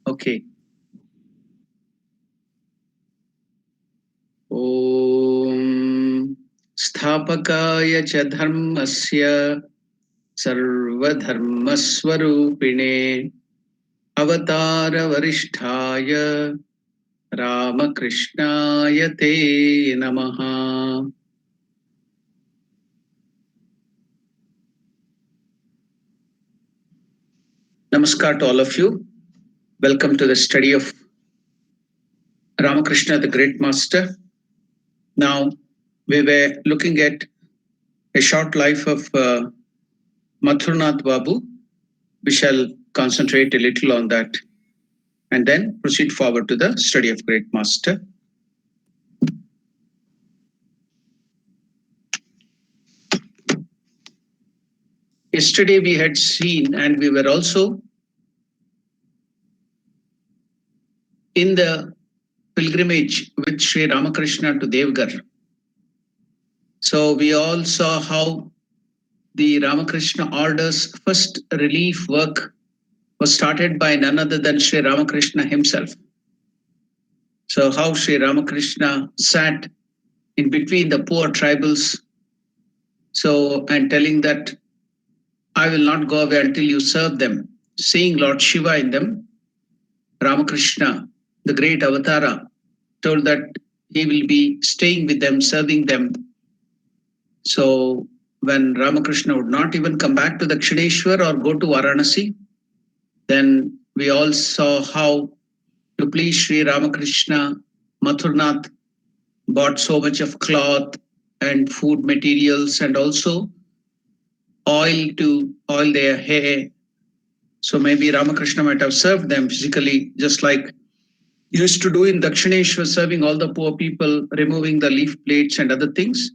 Okay. Om Sthapakaya cha dharmasya sarvadharmaswarupine avatara varishtaya Ramakrishnaya te namaha. Namaskar to all of you. Welcome to the study of Ramakrishna, the Great Master. Now, we were looking at a short life of Mathurnath Babu. We shall concentrate a little on that and then proceed forward to the study of Great Master. Yesterday we had seen, and we were also in the pilgrimage with Sri Ramakrishna to Devgar. So we all saw how the Ramakrishna order's first relief work was started by none other than Sri Ramakrishna himself. So how Sri Ramakrishna sat in between the poor tribals, so and telling that I will not go away until you serve them. Seeing Lord Shiva in them, Ramakrishna, the great avatara, told that he will be staying with them, serving them. So when Ramakrishna would not even come back to the Dakshineshwar or go to Varanasi, then we all saw how to please Sri Ramakrishna, Mathurnath bought so much of cloth and food materials and also oil to oil their hair. So maybe Ramakrishna might have served them physically, just like he used to do in Dakshineshwar, serving all the poor people, removing the leaf plates and other things.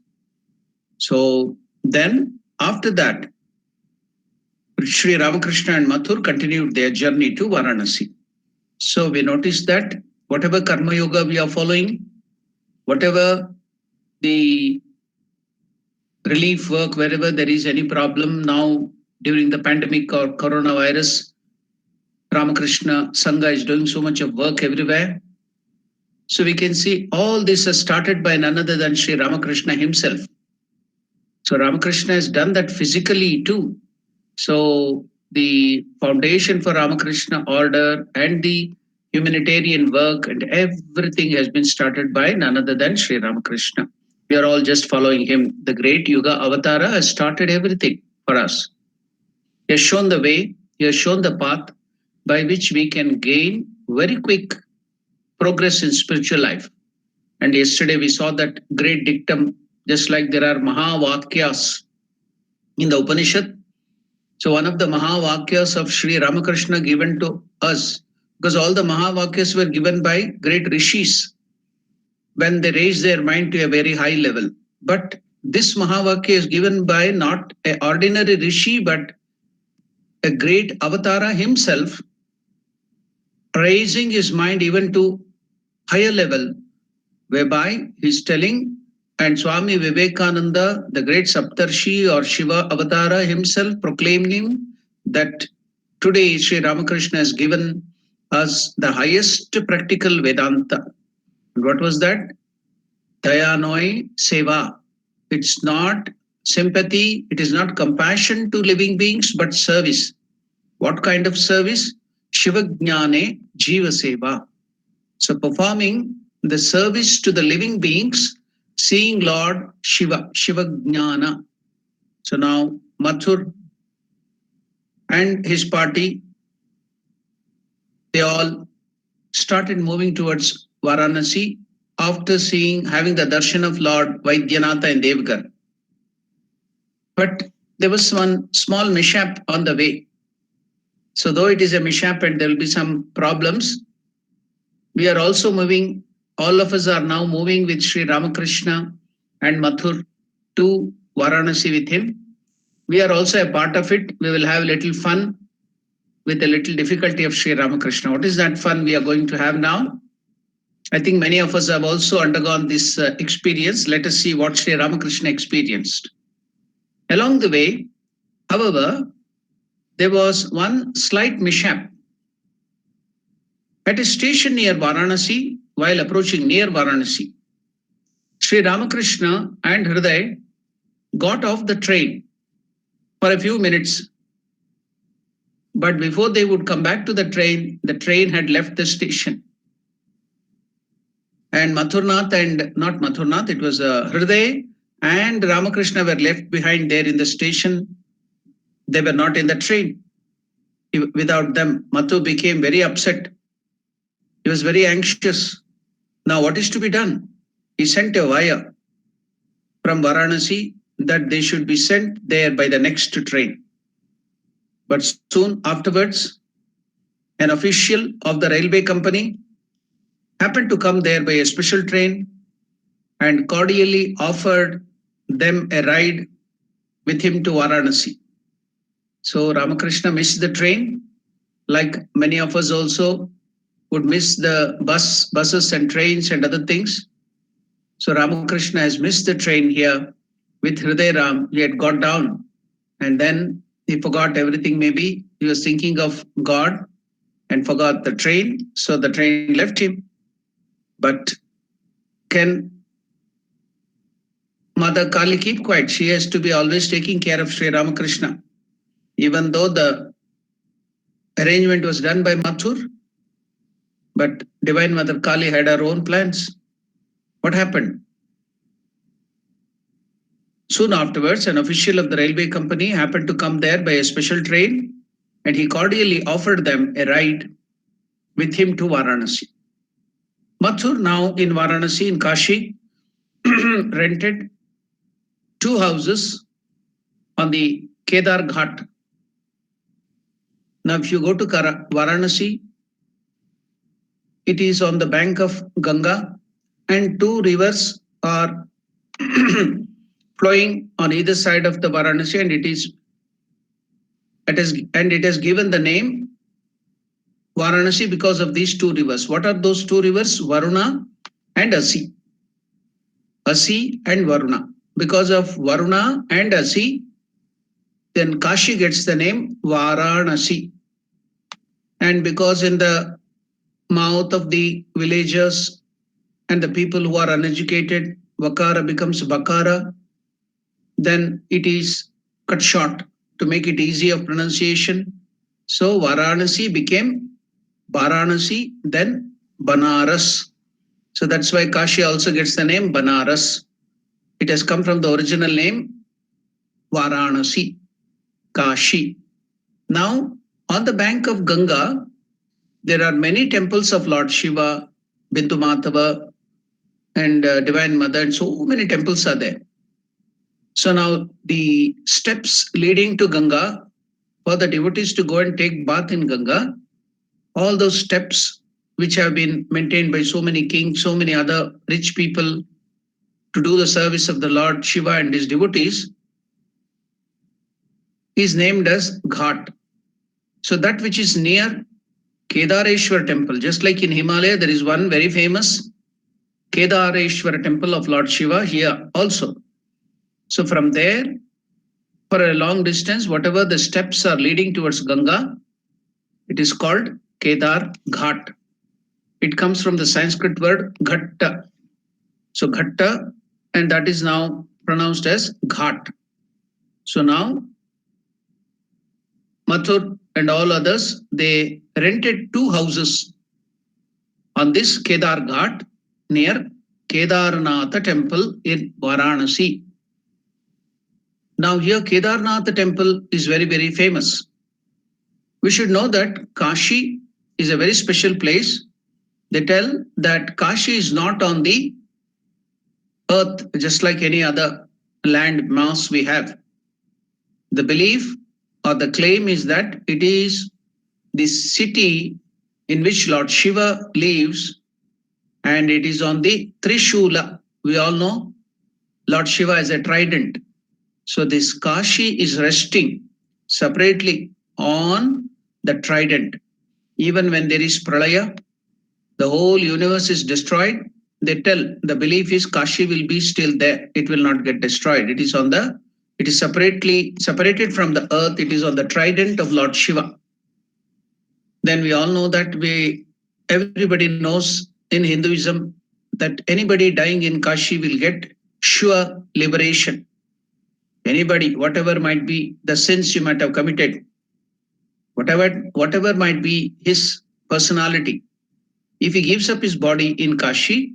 So then after that, Sri Ramakrishna and Mathur continued their journey to Varanasi. So we notice that whatever Karma Yoga we are following, whatever the relief work, wherever there is any problem now during the pandemic or coronavirus, Ramakrishna Sangha is doing so much of work everywhere. So we can see all this has started by none other than Sri Ramakrishna himself. So Ramakrishna has done that physically too. So the foundation for Ramakrishna order and the humanitarian work and everything has been started by none other than Sri Ramakrishna. We are all just following him. The great Yuga Avatara has started everything for us. He has shown the way, he has shown the path by which we can gain very quick progress in spiritual life. And yesterday we saw that great dictum, just like there are Mahavakyas in the Upanishad. So one of the Mahavakyas of Sri Ramakrishna given to us, because all the Mahavakyas were given by great rishis when they raised their mind to a very high level. But this Mahavakya is given by not an ordinary rishi, but a great avatara himself, raising his mind even to higher level, whereby he's telling, and Swami Vivekananda, the great Saptarshi or Shiva Avatara himself, proclaiming that today Sri Ramakrishna has given us the highest practical Vedanta. And what was that? Dayanoi Seva. It's not sympathy, it is not compassion to living beings, but service. What kind of service? Shiva Jnane Jiva Seva. So performing the service to the living beings, seeing Lord Shiva, Shiva Jnana. So now Mathur and his party, they all started moving towards Varanasi after having the darshan of Lord Vaidyanatha in Devgar. But there was one small mishap on the way. So though it is a mishap and there will be some problems, we are also moving, all of us are now moving with Sri Ramakrishna and Mathur to Varanasi with him. We are also a part of it. We will have a little fun with a little difficulty of Sri Ramakrishna. What is that fun we are going to have now? I think many of us have also undergone this experience. Let us see what Sri Ramakrishna experienced. Along the way, however, there was one slight mishap. At a station near Varanasi, while approaching near Varanasi, Sri Ramakrishna and Hriday got off the train for a few minutes. But before they would come back to the train had left the station. And Mathurnath and not Mathurnath, it was Hriday and Ramakrishna were left behind there in the station. They were not in the train. Without them, Mathur became very upset. He was very anxious. Now what is to be done? He sent a wire from Varanasi that they should be sent there by the next train. But soon afterwards, an official of the railway company happened to come there by a special train and cordially offered them a ride with him to Varanasi. So Ramakrishna missed the train, like many of us also would miss the buses and trains and other things. So Ramakrishna has missed the train here with Hriday Ram. He had got down and then he forgot everything. Maybe he was thinking of God and forgot the train. So the train left him. But can Mother Kali keep quiet? She has to be always taking care of Sri Ramakrishna. even though the arrangement was done by Mathur, but Divine Mother Kali had her own plans. What happened? Soon afterwards, an official of the railway company happened to come there by a special train, and he cordially offered them a ride with him to Varanasi. Mathur, now in Varanasi, in Kashi, rented 2 houses on the Kedar Ghat. Now, if you go to Varanasi, it is on the bank of Ganga, and 2 rivers are flowing on either side of the Varanasi, and it has given the name Varanasi because of these 2 rivers. What are those 2 rivers? Varuna and Asi. Asi and Varuna. Because of Varuna and Asi, then Kashi gets the name Varanasi. And because in the mouth of the villagers and the people who are uneducated, Vakara becomes Bakara, then it is cut short to make it easy of pronunciation. So Varanasi became Varanasi, then Banaras. So that's why Kashi also gets the name Banaras. It has come from the original name Varanasi, Kashi. Now, on the bank of Ganga, there are many temples of Lord Shiva, Bindu Matava, and Divine Mother, and so many temples are there. So now the steps leading to Ganga, for the devotees to go and take bath in Ganga, all those steps which have been maintained by so many kings, so many other rich people to do the service of the Lord Shiva and his devotees, is named as Ghat. So that which is near Kedareshwar temple, just like in Himalaya, there is one very famous Kedareshwar temple of Lord Shiva here also. So from there, for a long distance, whatever the steps are leading towards Ganga, it is called Kedar Ghat. It comes from the Sanskrit word Ghatta. So Ghatta, and that is now pronounced as Ghat. So now Mathur and all others, they rented 2 houses on this Kedar Ghat near Kedarnath temple in Varanasi. Now here Kedarnath temple is very, very famous. We should know that Kashi is a very special place. They tell that Kashi is not on the earth just like any other land mass we have. The belief or the claim is that it is the city in which Lord Shiva lives, and it is on the Trishula. We all know Lord Shiva is a trident. So this Kashi is resting separately on the trident. Even when there is Pralaya, the whole universe is destroyed, they tell the belief is Kashi will be still there. It will not get destroyed. It is separated from the earth. It is on the trident of Lord Shiva. Then we all know that everybody knows in Hinduism that anybody dying in Kashi will get sure liberation. Anybody, whatever might be the sins you might have committed, whatever might be his personality, if he gives up his body in Kashi,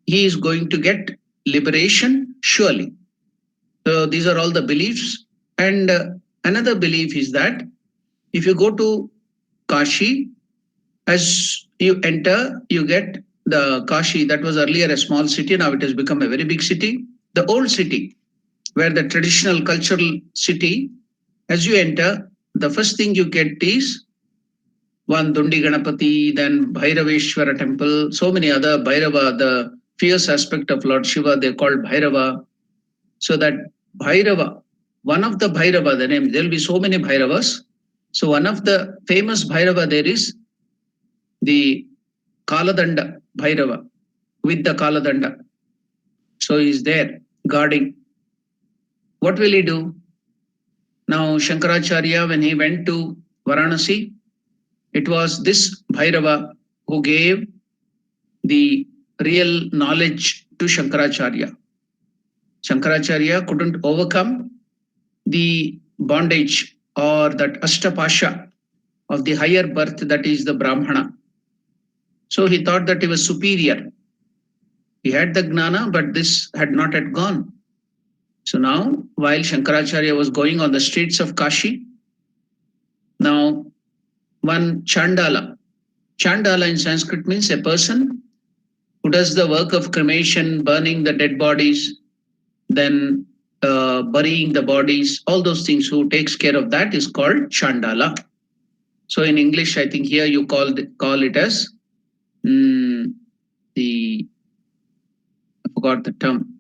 he is going to get liberation surely. So these are all the beliefs. And another belief is that if you go to Kashi, as you enter, you get the Kashi that was earlier a small city. Now it has become a very big city. The old city, where the traditional cultural city, as you enter, the first thing you get is one Dundi Ganapati, then Bhairaveshwara temple, so many other Bhairava, the fierce aspect of Lord Shiva, they're called Bhairava. So that Bhairava, one of the Bhairava, the name, there'll be so many Bhairavas. So one of the famous Bhairava there is the Kaladanda Bhairava with the Kaladanda. So he's there guarding. What will he do? Now Shankaracharya, when he went to Varanasi, it was this Bhairava who gave the real knowledge to Shankaracharya. Shankaracharya couldn't overcome the bondage or that Ashtapasha of the higher birth, that is the Brahmana. So he thought that he was superior. He had the Gnana, but this had not yet gone. So now, while Shankaracharya was going on the streets of Kashi, now one Chandala. Chandala in Sanskrit means a person who does the work of cremation, burning the dead bodies, then burying the bodies, all those things, who takes care of that is called Chandala. So in English, I think here you call it as I forgot the term.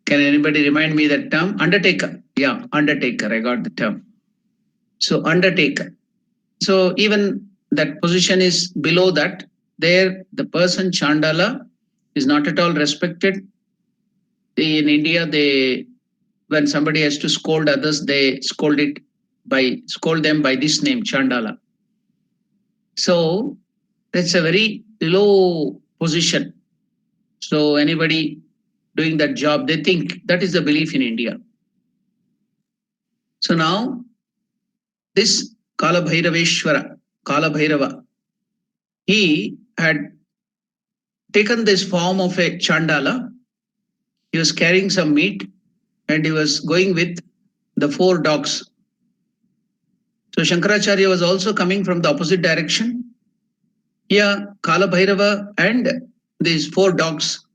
Can anybody remind me that term? Undertaker. Yeah, undertaker. I got the term. So undertaker. So even that position is below that. There, the person Chandala is not at all respected. In India, when somebody has to scold others, they scold them by this name, Chandala. So that's a very low position. So anybody doing that job, they think that is the belief in India. So now this Kala Bhairava, he had taken this form of a Chandala. He was carrying some meat and he was going with the 4 dogs. So Shankaracharya was also coming from the opposite direction. Here, Kala Bhairava and these 4 dogs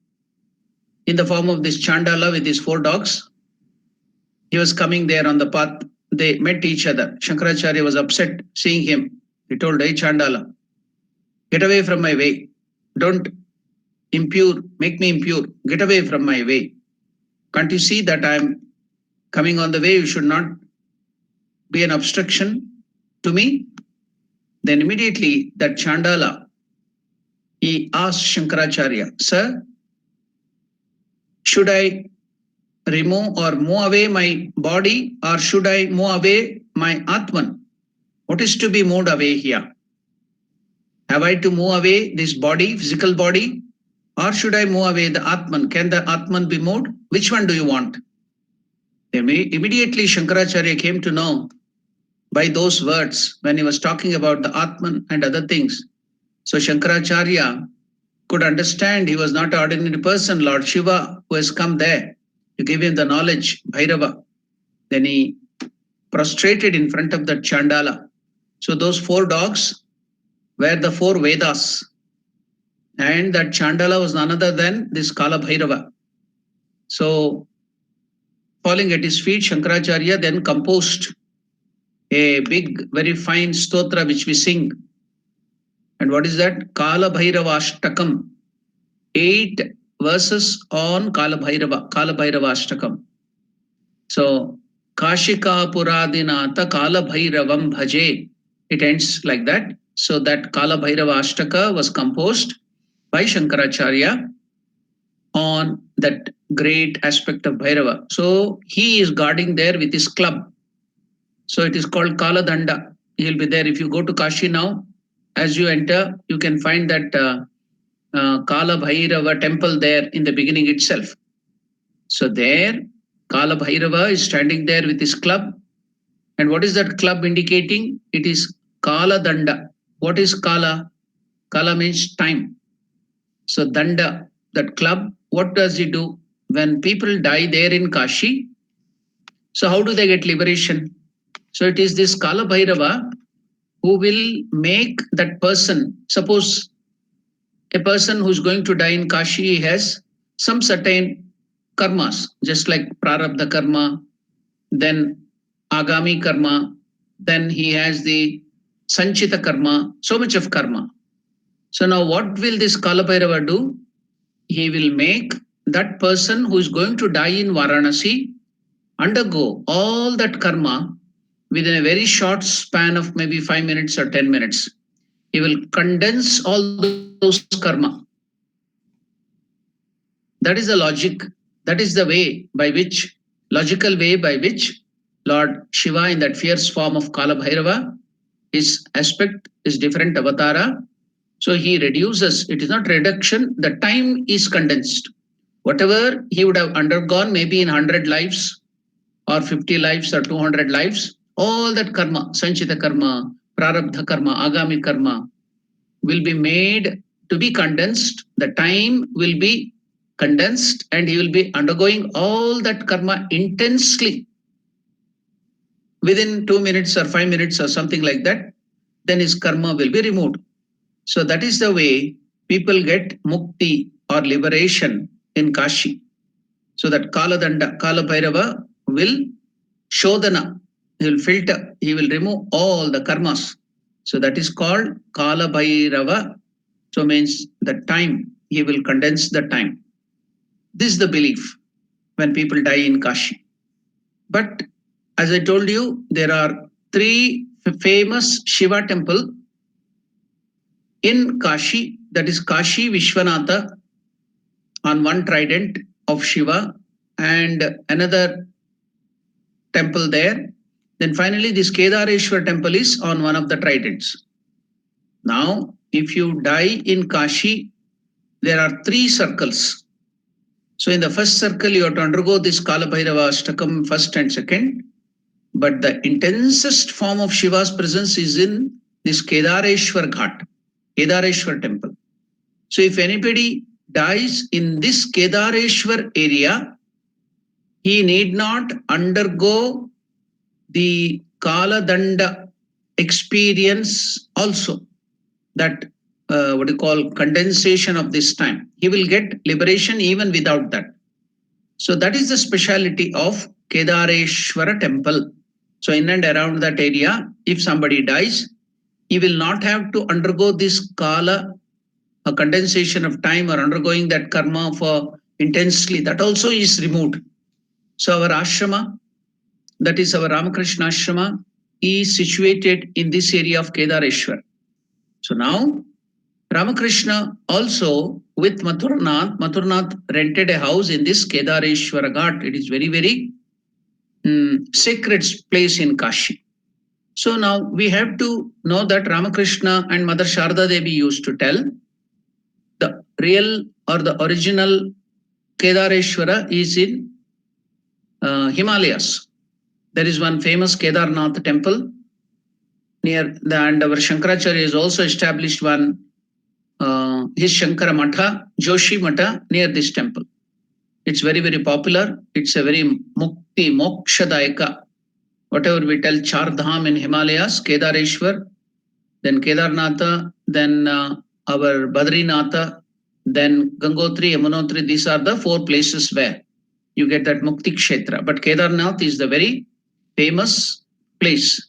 in the form of this Chandala with these 4 dogs, he was coming there on the path. They met each other. Shankaracharya was upset seeing him. He told, "Hey Chandala, get away from my way. Don't make me impure. Get away from my way. Can't you see that I'm coming on the way? You should not be an obstruction to me." Then immediately that Chandala, he asked Shankaracharya, "Sir, should I remove or move away my body, or should I move away my Atman? What is to be moved away here? Have I to move away this body, physical body, or should I move away the Atman? Can the Atman be moved? Which one do you want?" Immediately Shankaracharya came to know by those words when he was talking about the Atman and other things. So Shankaracharya could understand he was not an ordinary person, Lord Shiva, who has come there to give him the knowledge, Bhairava. Then he prostrated in front of that Chandala. So those 4 dogs were the 4 Vedas. And that Chandala was none other than this Kala Bhairava. So falling at his feet, Shankaracharya then composed a big, very fine stotra which we sing. And what is that? Kala Bhairava Ashtakam. 8 verses on Kala Bhairava Ashtakam. So Kashika Puradinata Kala Bhairavam Bhaje. It ends like that. So that Kala Bhairava Ashtaka was composed by Shankaracharya on that great aspect of Bhairava. So he is guarding there with his club. So it is called Kala Danda. He will be there. If you go to Kashi now, as you enter, you can find that Kala Bhairava temple there in the beginning itself. So there, Kala Bhairava is standing there with his club. And what is that club indicating? It is Kala Danda. What is Kala? Kala means time. So Danda, that club, what does it do? When people die there in Kashi, so how do they get liberation? So it is this Kala Bhairava who will make that person, suppose a person who's going to die in Kashi has some certain karmas, just like Prarabdha karma, then Agami karma, then he has the Sanchita karma, so much of karma. So now what will this Kala Bhairava do? He will make that person who is going to die in Varanasi undergo all that karma within a very short span of maybe 5 minutes or 10 minutes. He will condense all those karma. That is the logic. That is the way by which, logical way by which Lord Shiva in that fierce form of Kala Bhairava, his aspect is different avatara. So he reduces, it is not reduction, the time is condensed. Whatever he would have undergone maybe in 100 lives, or 50 lives or 200 lives, all that karma, sanchita karma, prarabdha karma, agami karma, will be made to be condensed. The time will be condensed and he will be undergoing all that karma intensely within 2 minutes or 5 minutes or something like that. Then his karma will be removed. So that is the way people get mukti or liberation in Kashi. So that Kala Danda, Kala Bhairava will shodhana, he will filter, he will remove all the karmas. So that is called Kala Bhairava. So means the time, he will condense the time. This is the belief when people die in Kashi. But as I told you, there are three famous Shiva temple in Kashi, that is Kashi Vishwanatha on one trident of Shiva and another temple there. Then finally this Kedareshwar temple is on one of the tridents. Now, if you die in Kashi, there are three circles. So in the first circle, you have to undergo this Kala Bhairava Ashtakam first and second. But the intensest form of Shiva's presence is in this Kedareshwar Ghat, Kedareshwar temple. So if anybody dies in this Kedareshwar area, he need not undergo the Kala Danda experience also, that what you call condensation of this time. He will get liberation even without that. So that is the speciality of Kedareshwara temple. So in and around that area, if somebody dies, he will not have to undergo this Kala, a condensation of time or undergoing that karma for intensely. That also is removed. So our ashrama, that is our Ramakrishna ashrama, is situated in this area of Kedareshwar. So now Ramakrishna also with Mathuranath rented a house in this Kedareshwara Ghat. It is very, very sacred place in Kashi. So now we have to know that Ramakrishna and Mother Sharda Devi used to tell the real or the original Kedareshwara is in Himalayas. There is one famous Kedarnath temple near the, and our Shankaracharya has also established one, his Shankara Matha, Joshi Matha near this temple. It's very, very popular. It's a very mukti, mokshadayaka. Whatever we tell Char Dham in Himalayas, Kedareshwar, then Kedarnatha, then our Badrinatha, then Gangotri, Yamunotri. These are the four places where you get that Mukti Kshetra. But Kedarnath is the very famous place.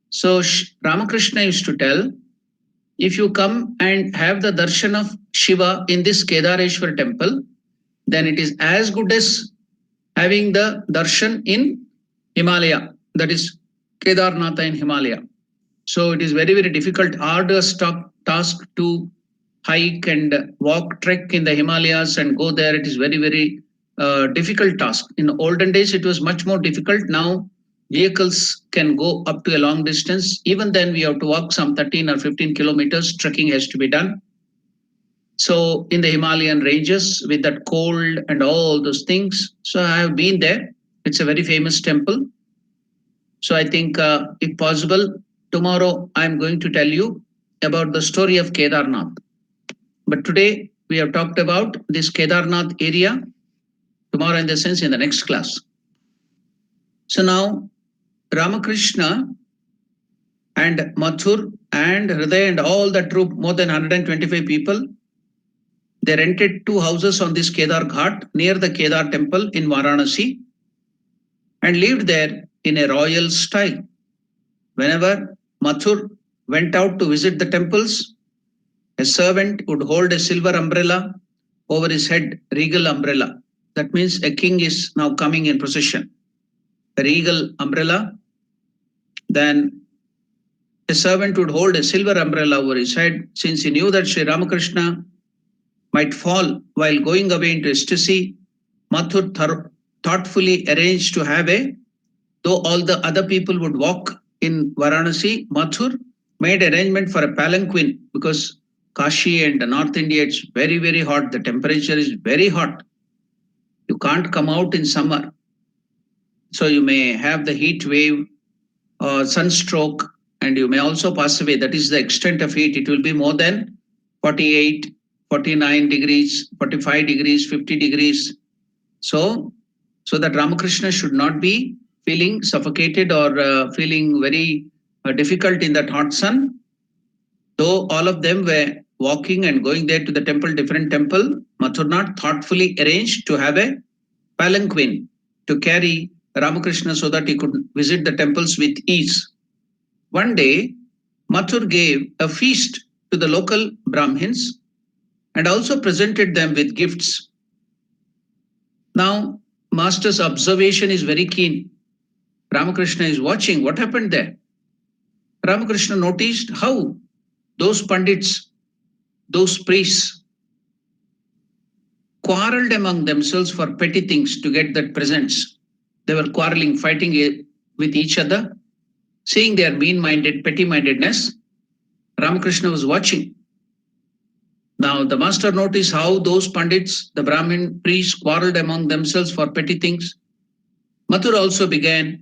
So Ramakrishna used to tell, if you come and have the darshan of Shiva in this Kedareshwar temple, then it is as good as having the darshan in Himalaya, that is Kedarnatha in Himalaya. So it is very, very difficult, arduous task to hike and walk, trek in the Himalayas and go there. It is very, very difficult task. In olden days, it was much more difficult. Now vehicles can go up to a long distance. Even then we have to walk some 13 or 15 kilometers. Trekking has to be done. So in the Himalayan ranges with that cold and all those things. So I have been there. It's a very famous temple. So I think if possible, tomorrow I'm going to tell you about the story of Kedarnath. But today we have talked about this Kedarnath area. Tomorrow in the sense in the next class. So now Ramakrishna and Mathur and Hriday and all that troop, more than 125 people, they rented 2 houses on this Kedar Ghat near the Kedar temple in Varanasi and lived there in a royal style. Whenever Mathur went out to visit the temples, a servant would hold a silver umbrella over his head, regal umbrella. That means a king is now coming in procession. A regal umbrella. Then a servant would hold a silver umbrella over his head, since he knew that Sri Ramakrishna might fall while going away into ecstasy. Mathur thoughtfully arranged to have though all the other people would walk in Varanasi, Mathur made arrangement for a palanquin, because Kashi and North India, it's very, very hot. The temperature is very hot. You can't come out in summer. So you may have the heat wave or sunstroke, and you may also pass away. That is the extent of heat. It will be more than 48, 49 degrees, 45 degrees, 50 degrees. So, so that Ramakrishna should not be feeling suffocated or feeling very difficult in that hot sun. Though all of them were walking and going there to the temple, different temple, Mathurnath thoughtfully arranged to have a palanquin to carry Ramakrishna so that he could visit the temples with ease. One day, Mathur gave a feast to the local Brahmins and also presented them with gifts. Now, Master's observation is very keen. Ramakrishna is watching what happened there. Ramakrishna noticed how those pandits, those priests, quarreled among themselves for petty things to get that presents. They were quarreling, fighting with each other, seeing their mean-minded, petty-mindedness. Ramakrishna was watching. Now the master noticed how those pandits, the Brahmin priests, quarreled among themselves for petty things. Mathur also began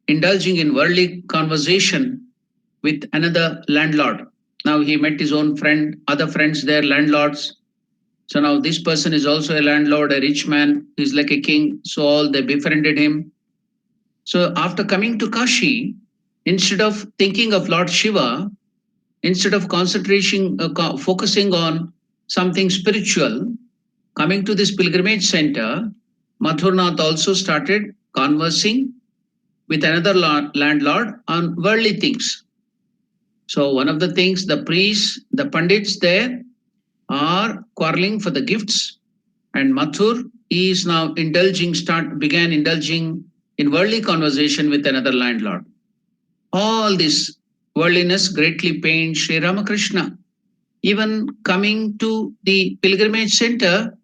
indulging in worldly conversation with another landlord. Now he met his own friend, other friends there, landlords. So now this person is also a landlord, a rich man. He's like a king. So all they befriended him. So after coming to Kashi, instead of thinking of Lord Shiva, instead of focusing on something spiritual, coming to this pilgrimage center, Mathurnath also started conversing with another landlord on worldly things. So one of the things, the priests, the pandits there are quarreling for the gifts, and Mathur is now began indulging in worldly conversation with another landlord. All this worldliness greatly pained Sri Ramakrishna. Even coming to the pilgrimage center,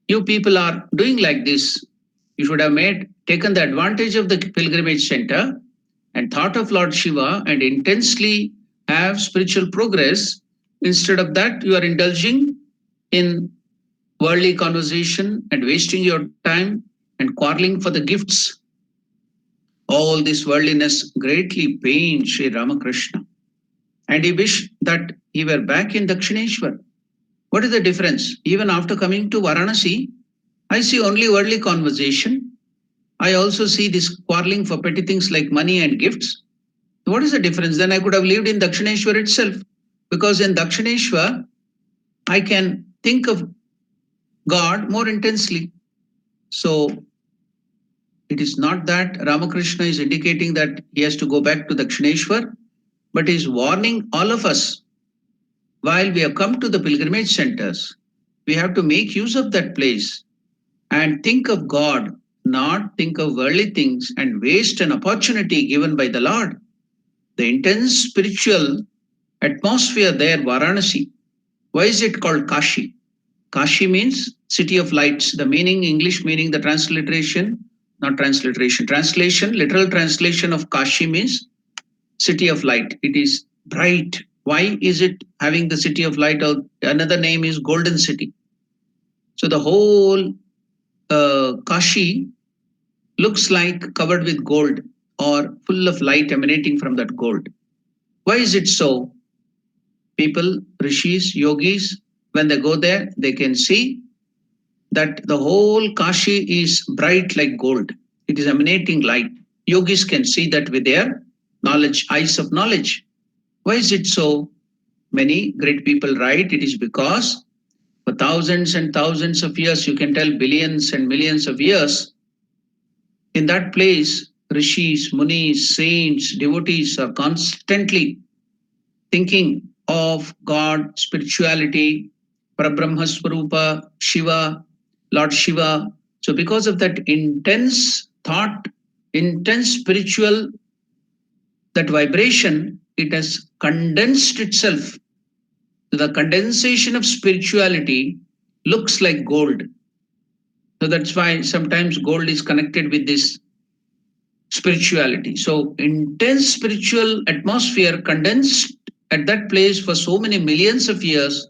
you people are doing like this. You should have taken the advantage of the pilgrimage center and thought of Lord Shiva and intensely have spiritual progress. Instead of that, you are indulging in worldly conversation and wasting your time and quarreling for the gifts. All this worldliness greatly pained Sri Ramakrishna. And he wished that he were back in Dakshineshwar. What is the difference? Even after coming to Varanasi, I see only worldly conversation. I also see this quarreling for petty things like money and gifts. What is the difference? Then I could have lived in Dakshineshwar itself. Because in Dakshineshwar, I can think of God more intensely. So it is not that Ramakrishna is indicating that he has to go back to Dakshineshwar, but is warning all of us. While we have come to the pilgrimage centers, we have to make use of that place and think of God, not think of worldly things and waste an opportunity given by the Lord. The intense spiritual atmosphere there, Varanasi. Why is it called Kashi? Kashi means city of lights. The meaning, English meaning, the transliteration, not transliteration, translation, literal translation of Kashi means city of light. It is bright. Why is it having the city of light? Or another name is golden city. So the whole Kashi looks like covered with gold or full of light emanating from that gold. Why is it so? People, rishis, yogis, when they go there, they can see that the whole Kashi is bright like gold. It is emanating light. Yogis can see that with their knowledge, eyes of knowledge. Why is it so? Many great people write it is because for thousands and thousands of years, you can tell billions and millions of years, in that place, rishis, munis, saints, devotees are constantly thinking of God, spirituality, Parabrahma Swarupa, Shiva, Lord Shiva. So because of that intense thought, intense spiritual, that vibration, it has condensed itself. The condensation of spirituality looks like gold. So that's why sometimes gold is connected with this spirituality. So intense spiritual atmosphere condensed at that place for so many millions of years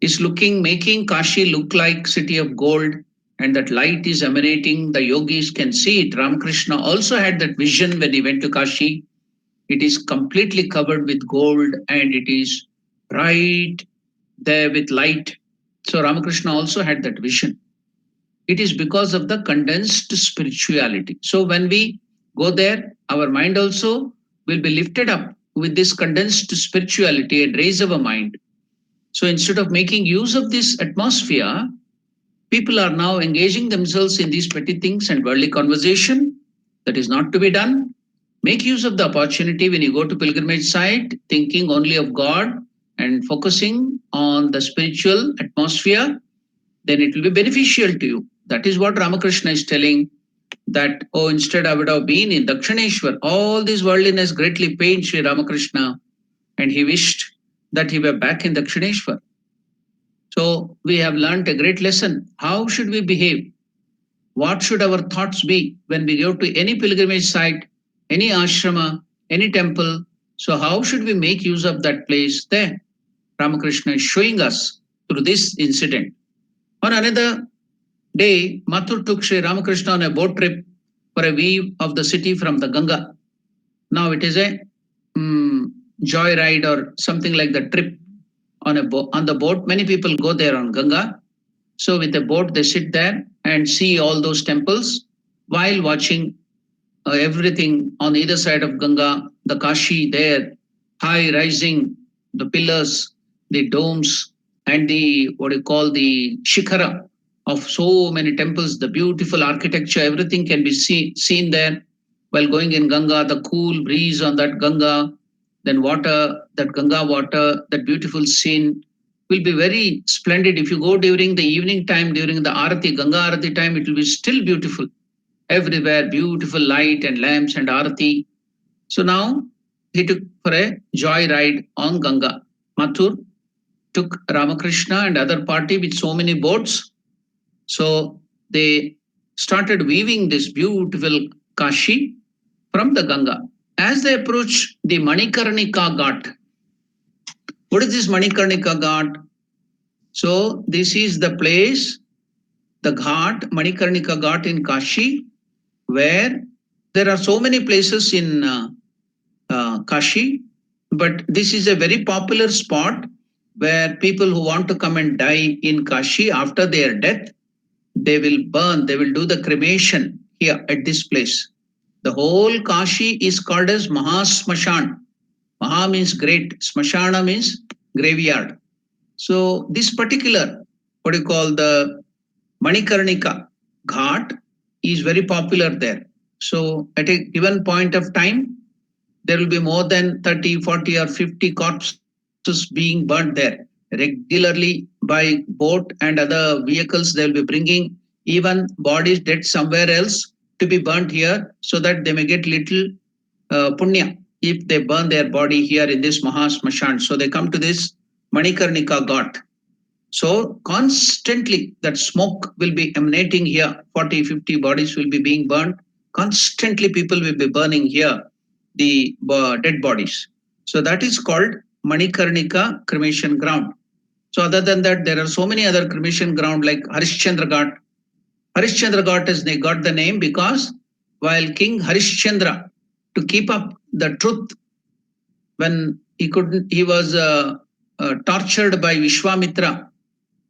is making Kashi look like city of gold. and that light is emanating, the yogis can see it. Ramakrishna also had that vision when he went to Kashi. It is completely covered with gold and it is bright there with light. So Ramakrishna also had that vision. It is because of the condensed spirituality. So when we go there, our mind also will be lifted up with this condensed spirituality and raise our mind. So instead of making use of this atmosphere, people are now engaging themselves in these petty things and worldly conversation. That is not to be done. Make use of the opportunity when you go to pilgrimage site, thinking only of God and focusing on the spiritual atmosphere, then it will be beneficial to you. That is what Ramakrishna is telling, that, oh, instead I would have been in Dakshineshwar. All this worldliness greatly pained Sri Ramakrishna, and he wished that he were back in Dakshineshwar. So we have learned a great lesson. How should we behave? What should our thoughts be when we go to any pilgrimage site, any ashrama, any temple? So how should we make use of that place there? Ramakrishna is showing us through this incident. On another day, Mathur took Sri Ramakrishna on a boat trip for a view of the city from the Ganga. Now it is a joy ride or something like the trip on on the boat. Many people go there on Ganga. So with a boat, they sit there and see all those temples while watching everything on either side of Ganga, the Kashi there, high rising, the pillars, the domes, and the what you call the shikhara of so many temples, the beautiful architecture, everything can be seen there while going in Ganga, the cool breeze on that Ganga, then water, that Ganga water, that beautiful scene will be very splendid. If you go during the evening time, during the Arati, Ganga Arati time, it will be still beautiful. Everywhere, beautiful light and lamps and Arati. So now he took for a joy ride on Ganga. Mathur took Ramakrishna and other party with so many boats. So they started weaving this beautiful Kashi from the Ganga. As they approached the Manikarnika Ghat, what is this Manikarnika Ghat? So this is the place, the Ghat, Manikarnika Ghat in Kashi, where there are so many places in Kashi, but this is a very popular spot where people who want to come and die in Kashi after their death, they will burn, they will do the cremation here at this place. The whole Kashi is called as Mahasmashan. Maha means great, Smashana means graveyard. So this particular, what you call the Manikarnika Ghat is very popular there. So at a given point of time, there will be more than 30, 40 or 50 corpses being burnt there. Regularly by boat and other vehicles, they will be bringing even bodies dead somewhere else to be burnt here so that they may get little punya if they burn their body here in this Mahasmashan. So they come to this Manikarnika Ghat. So constantly that smoke will be emanating here. 40, 50 bodies will be being burned. Constantly people will be burning here the dead bodies. So that is called Manikarnika cremation ground. So other than that, there are so many other cremation ground like Harishchandra Ghat. Harishchandra Ghat has got the name because while King Harishchandra, to keep up the truth, when he was tortured by Vishwamitra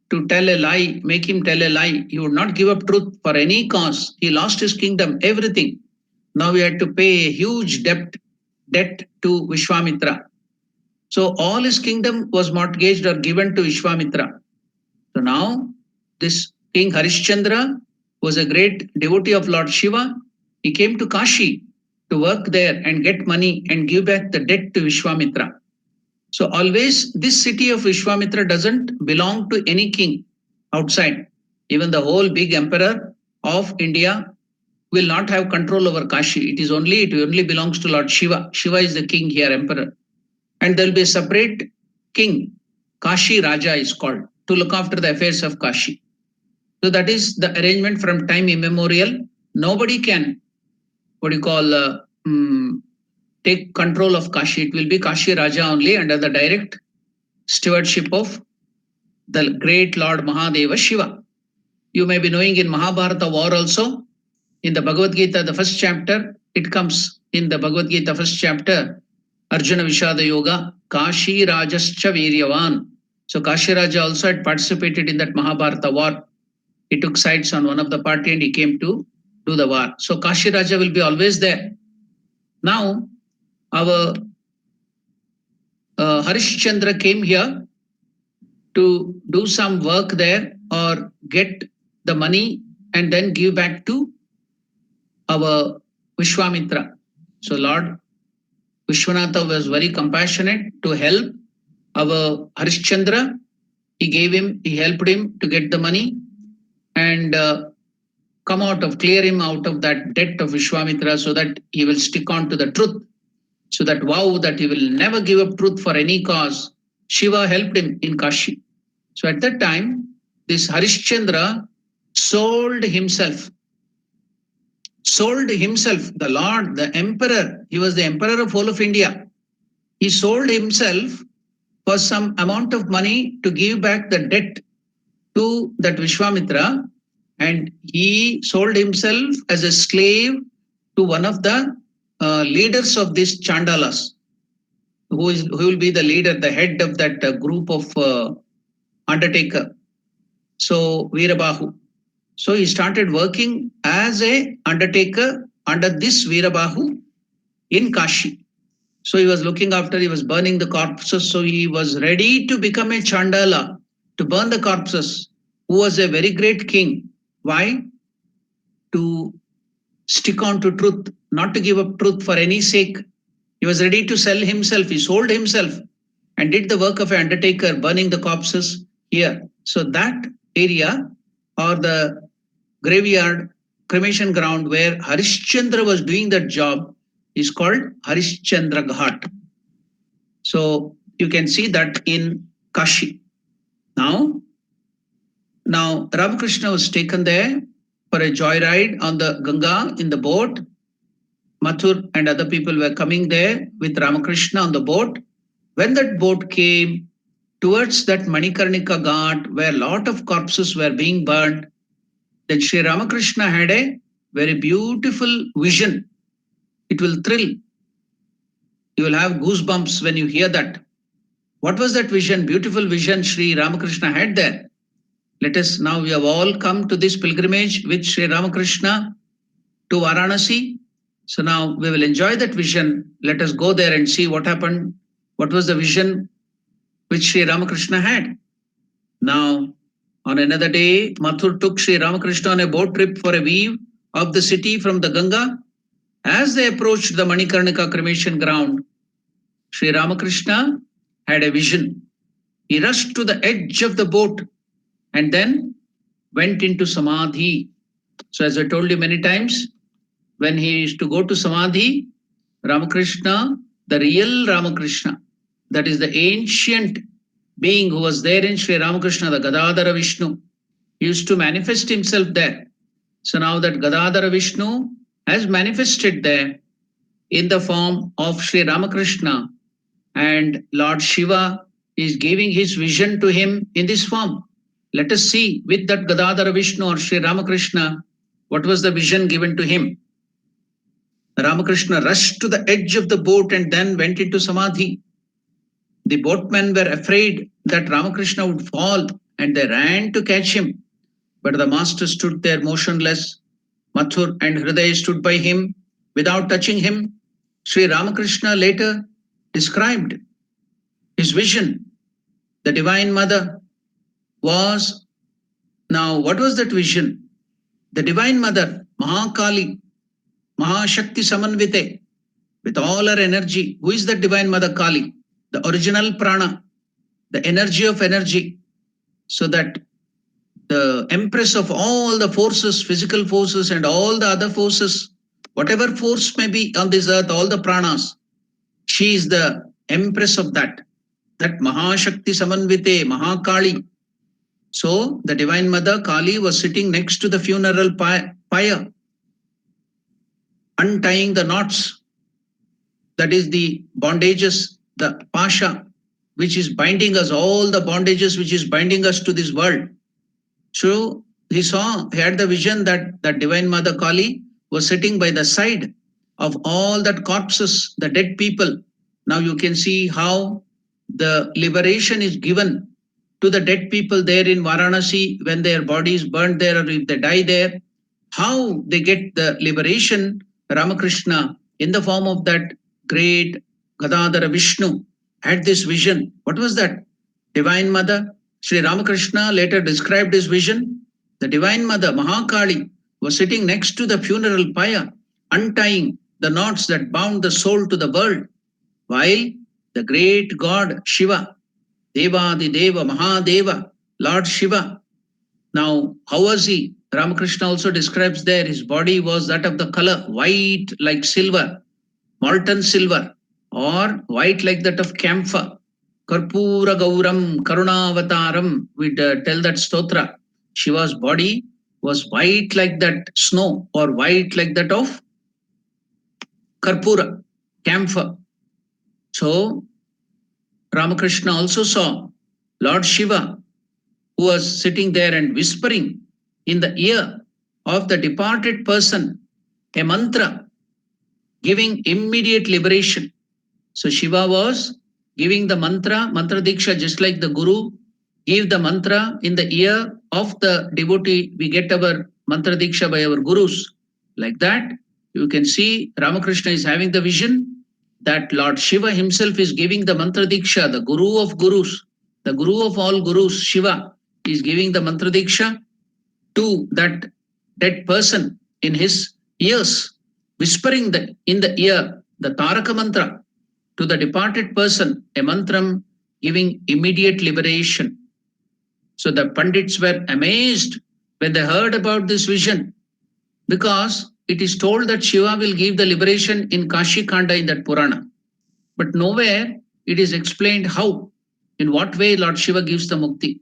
to tell a lie, make him tell a lie. He would not give up truth for any cause. He lost his kingdom, everything. Now he had to pay a huge debt to Vishwamitra. So all his kingdom was mortgaged or given to Vishwamitra. So now this King Harishchandra was a great devotee of Lord Shiva. He came to Kashi to work there and get money and give back the debt to Vishwamitra. So always this city of Vishwamitra doesn't belong to any king outside. Even the whole big emperor of India will not have control over Kashi. It only belongs to Lord Shiva. Shiva is the king here, emperor. And there will be a separate king, Kashi Raja is called, to look after the affairs of Kashi. So that is the arrangement from time immemorial. Nobody can, take control of Kashi. It will be Kashi Raja only under the direct stewardship of the great Lord Mahadeva Shiva. you may be knowing in Mahabharata war also, in the Bhagavad Gita, the first chapter, it comes in the Bhagavad Gita, first chapter, Arjuna Vishada Yoga, Kashi Rajascha Viryavan. So Kashi Raja also had participated in that Mahabharata war. He took sides on one of the party and he came to do the war. So Kashi Raja will be always there. Now, our Harishchandra came here to do some work there or get the money and then give back to our Vishwamitra. So Lord Vishwanatha was very compassionate to help our Harishchandra. He helped him to get the money and clear him out of that debt of Vishwamitra so that he will stick on to the truth. So that vow that he will never give up truth for any cause. Shiva helped him in Kashi. So at that time, this Harishchandra sold himself. The Lord, the Emperor, he was the Emperor of whole of India. He sold himself for some amount of money to give back the debt to that Vishwamitra, and he sold himself as a slave to one of the leaders of these Chandalas, who will be the leader, the head of that group of undertaker. So Veerabahu. So he started working as a undertaker under this Veerabahu in Kashi. So he was looking after, he was burning the corpses. So he was ready to become a Chandala, to burn the corpses, who was a very great king. Why? To stick on to truth, not to give up truth for any sake. He was ready to sell himself. He sold himself and did the work of an undertaker, burning the corpses here. So that area or the graveyard, cremation ground where Harishchandra was doing that job is called Harishchandra Ghat. So you can see that in Kashi. Now Ramakrishna was taken there for a joyride on the Ganga in the boat. Mathur and other people were coming there with Ramakrishna on the boat. When that boat came towards that Manikarnika Ghat, where a lot of corpses were being burned, then Sri Ramakrishna had a very beautiful vision. It will thrill. You will have goosebumps when you hear that. What was that vision? Beautiful vision Sri Ramakrishna had there. Let us now, we have all come to this pilgrimage with Sri Ramakrishna to Varanasi. So now we will enjoy that vision. Let us go there and see what happened. What was the vision which Sri Ramakrishna had? Now, on another day, Mathur took Sri Ramakrishna on a boat trip for a view of the city from the Ganga. As they approached the Manikarnika cremation ground, Sri Ramakrishna had a vision. He rushed to the edge of the boat and then went into Samadhi. So as I told you many times, when he used to go to Samadhi, Ramakrishna, the real Ramakrishna, that is the ancient being who was there in Sri Ramakrishna, the Gadadhara Vishnu, used to manifest himself there. So now that Gadadhara Vishnu has manifested there in the form of Sri Ramakrishna, and Lord Shiva is giving his vision to him in this form. Let us see with that Gadadhara Vishnu or Sri Ramakrishna, what was the vision given to him. Ramakrishna rushed to the edge of the boat and then went into Samadhi. The boatmen were afraid that Ramakrishna would fall and they ran to catch him. But the master stood there motionless. Mathur and Hriday stood by him without touching him. Sri Ramakrishna later described his vision. The Divine Mother was, now what was that vision? The Divine Mother, Mahakali, Mahashakti Samanvite, with all her energy. Who is that Divine Mother Kali? The original prana, the energy of energy. So that the empress of all the forces, physical forces and all the other forces, whatever force may be on this earth, all the pranas, she is the empress of that Mahashakti Samanvite, Mahakali. So the Divine Mother Kali was sitting next to the funeral pyre, untying the knots, that is the bondages, the pasha, which is binding us, all the bondages which is binding us to this world. So he had the vision that the Divine Mother Kali was sitting by the side of all that corpses, the dead people. Now you can see how the liberation is given to the dead people there in Varanasi when their bodies burned there or if they die there. How they get the liberation, Ramakrishna, in the form of that great Gadadhara Vishnu, had this vision. What was that? Divine Mother. Sri Ramakrishna later described his vision. The Divine Mother, Mahakali, was sitting next to the funeral pyre, untying the knots that bound the soul to the world, while the great God Shiva, Devadideva, Mahadeva, Lord Shiva. Now, how was he? Ramakrishna also describes there his body was that of the color white like silver, molten silver, or white like that of camphor. Karpura Gauram Karunavataram, we tell that stotra. Shiva's body was white like that snow or white like that of Karpura, camphor. So Ramakrishna also saw Lord Shiva who was sitting there and whispering in the ear of the departed person a mantra giving immediate liberation. So Shiva was giving the mantra diksha, just like the Guru gave the mantra in the ear of the devotee. We get our mantra diksha by our Gurus. Like that, you can see Ramakrishna is having the vision that Lord Shiva himself is giving the mantra diksha, the Guru of Gurus, the Guru of all Gurus, Shiva, is giving the mantra diksha to that dead person in his ears, whispering in the ear the Taraka mantra to the departed person, a mantram giving immediate liberation. So the Pandits were amazed when they heard about this vision, because it is told that Shiva will give the liberation in Kashi Kanda in that Purana. But nowhere it is explained how, in what way Lord Shiva gives the mukti.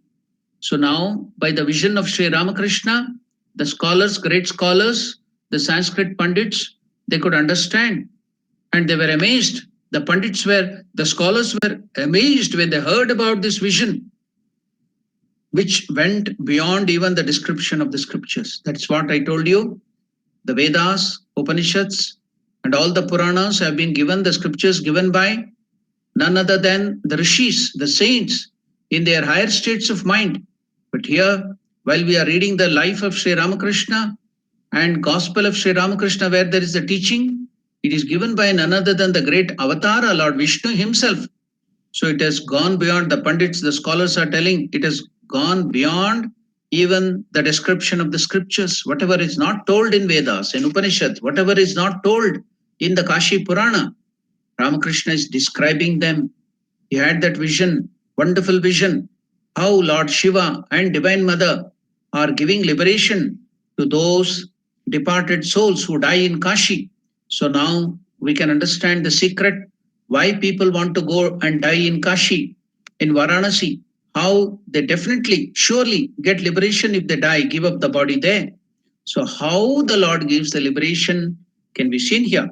So now, by the vision of Sri Ramakrishna, the scholars, great scholars, the Sanskrit Pandits, they could understand and they were amazed. The scholars were amazed when they heard about this vision, which went beyond even the description of the scriptures. That's what I told you. The Vedas, Upanishads, and all the Puranas have been given, the scriptures given by none other than the rishis, the saints, in their higher states of mind. But here, while we are reading the life of Sri Ramakrishna and gospel of Sri Ramakrishna, where there is the teaching, it is given by none other than the great Avatara, Lord Vishnu himself. So it has gone beyond, the Pandits, the scholars are telling, it has gone beyond even the description of the scriptures. Whatever is not told in Vedas, in Upanishads, whatever is not told in the Kashi Purana, Ramakrishna is describing them. He had that vision, wonderful vision, how Lord Shiva and Divine Mother are giving liberation to those departed souls who die in Kashi. So now we can understand the secret why people want to go and die in Kashi, in Varanasi, how they definitely, surely get liberation if they die, give up the body there. So how the Lord gives the liberation can be seen here.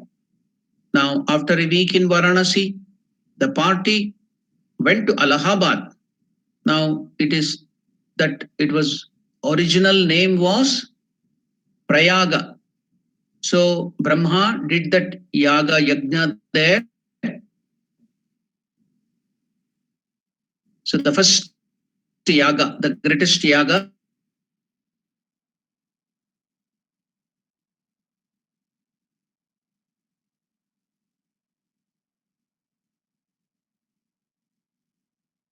Now, after a week in Varanasi, the party went to Allahabad. Now, it was original name was Prayaga. So Brahma did that yaga yajna there. So the first yaga, the greatest yaga,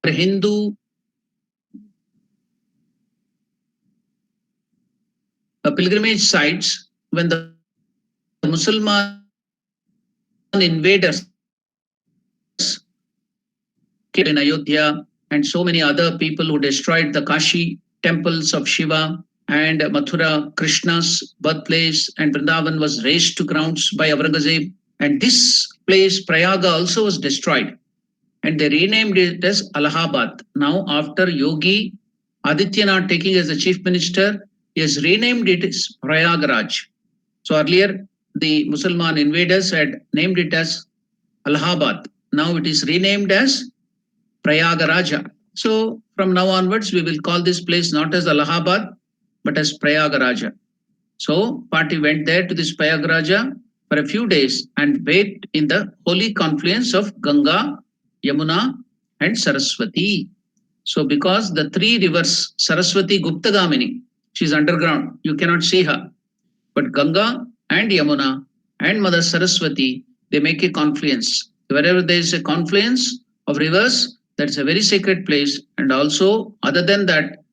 Hindu pilgrimage sites, when the Musalman invaders came in Ayodhya and so many other people who destroyed the Kashi temples of Shiva and Mathura, Krishna's birthplace, and Vrindavan was razed to grounds by Aurangzeb. And this place, Prayaga, also was destroyed. And they renamed it as Allahabad. Now, after Yogi Adityanath taking as the chief minister, he has renamed it as Prayagraj. So earlier, the Musalman invaders had named it as Allahabad. Now it is renamed as Prayagaraja. So from now onwards, we will call this place not as Allahabad, but as Prayagaraja. So party went there to this Prayagaraja for a few days and bathed in the holy confluence of Ganga, Yamuna, and Saraswati. So because the three rivers, Saraswati Guptagamini, she's underground, you cannot see her. But Ganga and Yamuna and Mother Saraswati, they make a confluence. Wherever there is a confluence of rivers, that's a very sacred place. And also, other than that,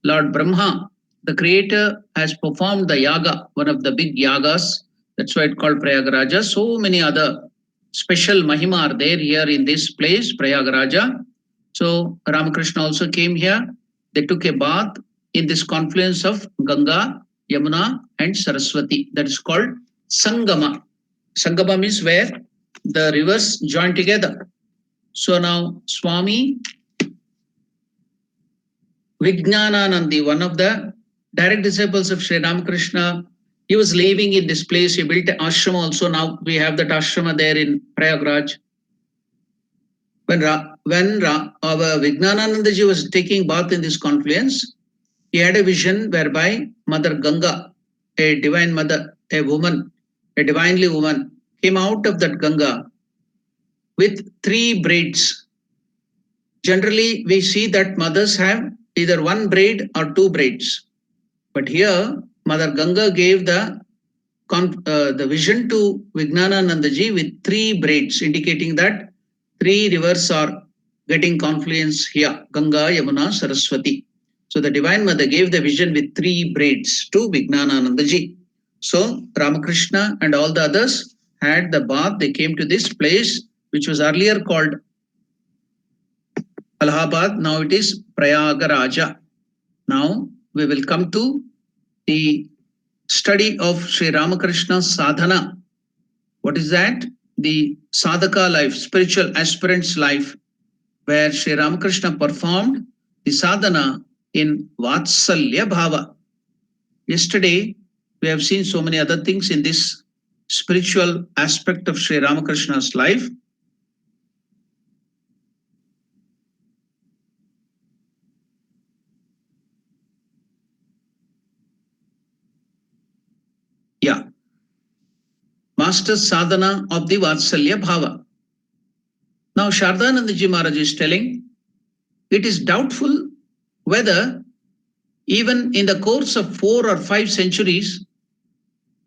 Lord Brahma, the creator, has performed the yaga, one of the big yagas. That's why it's called Prayagaraja. So many other special mahima are there here in this place, Prayagaraja. So Ramakrishna also came here. They took a bath in this confluence of Ganga, Yamuna, and Saraswati. That is called Sangama. Sangama means where the rivers join together. So now Swami Vijnananandi, one of the direct disciples of Sri Ramakrishna, he was living in this place. He built an ashram also. Now we have that ashrama there in Prayagraj. When our Vijnananandaji was taking bath in this confluence, he had a vision whereby Mother Ganga, a divine mother, a woman, a divinely woman, came out of that Ganga with 3 braids. Generally, we see that mothers have either 1 braid or 2 braids. But here, Mother Ganga gave the vision to Vijnananandaji with 3 braids, indicating that 3 rivers are getting confluence here, Ganga, Yamuna, Saraswati. So the Divine Mother gave the vision with 3 braids to Vijnananandaji. So Ramakrishna and all the others had the bath. They came to this place, which was earlier called Allahabad. Now it is Prayagaraja. Now we will come to the study of Sri Ramakrishna's sadhana. What is that? The sadhaka life, spiritual aspirant's life, where Sri Ramakrishna performed the sadhana in Vatsalya Bhava. Yesterday, we have seen so many other things in this spiritual aspect of Sri Ramakrishna's life. Yeah. Master sadhana of the Vatsalya Bhava. Now, Shardanandaji Maharaj is telling, it is doubtful whether even in the course of 4 or 5 centuries,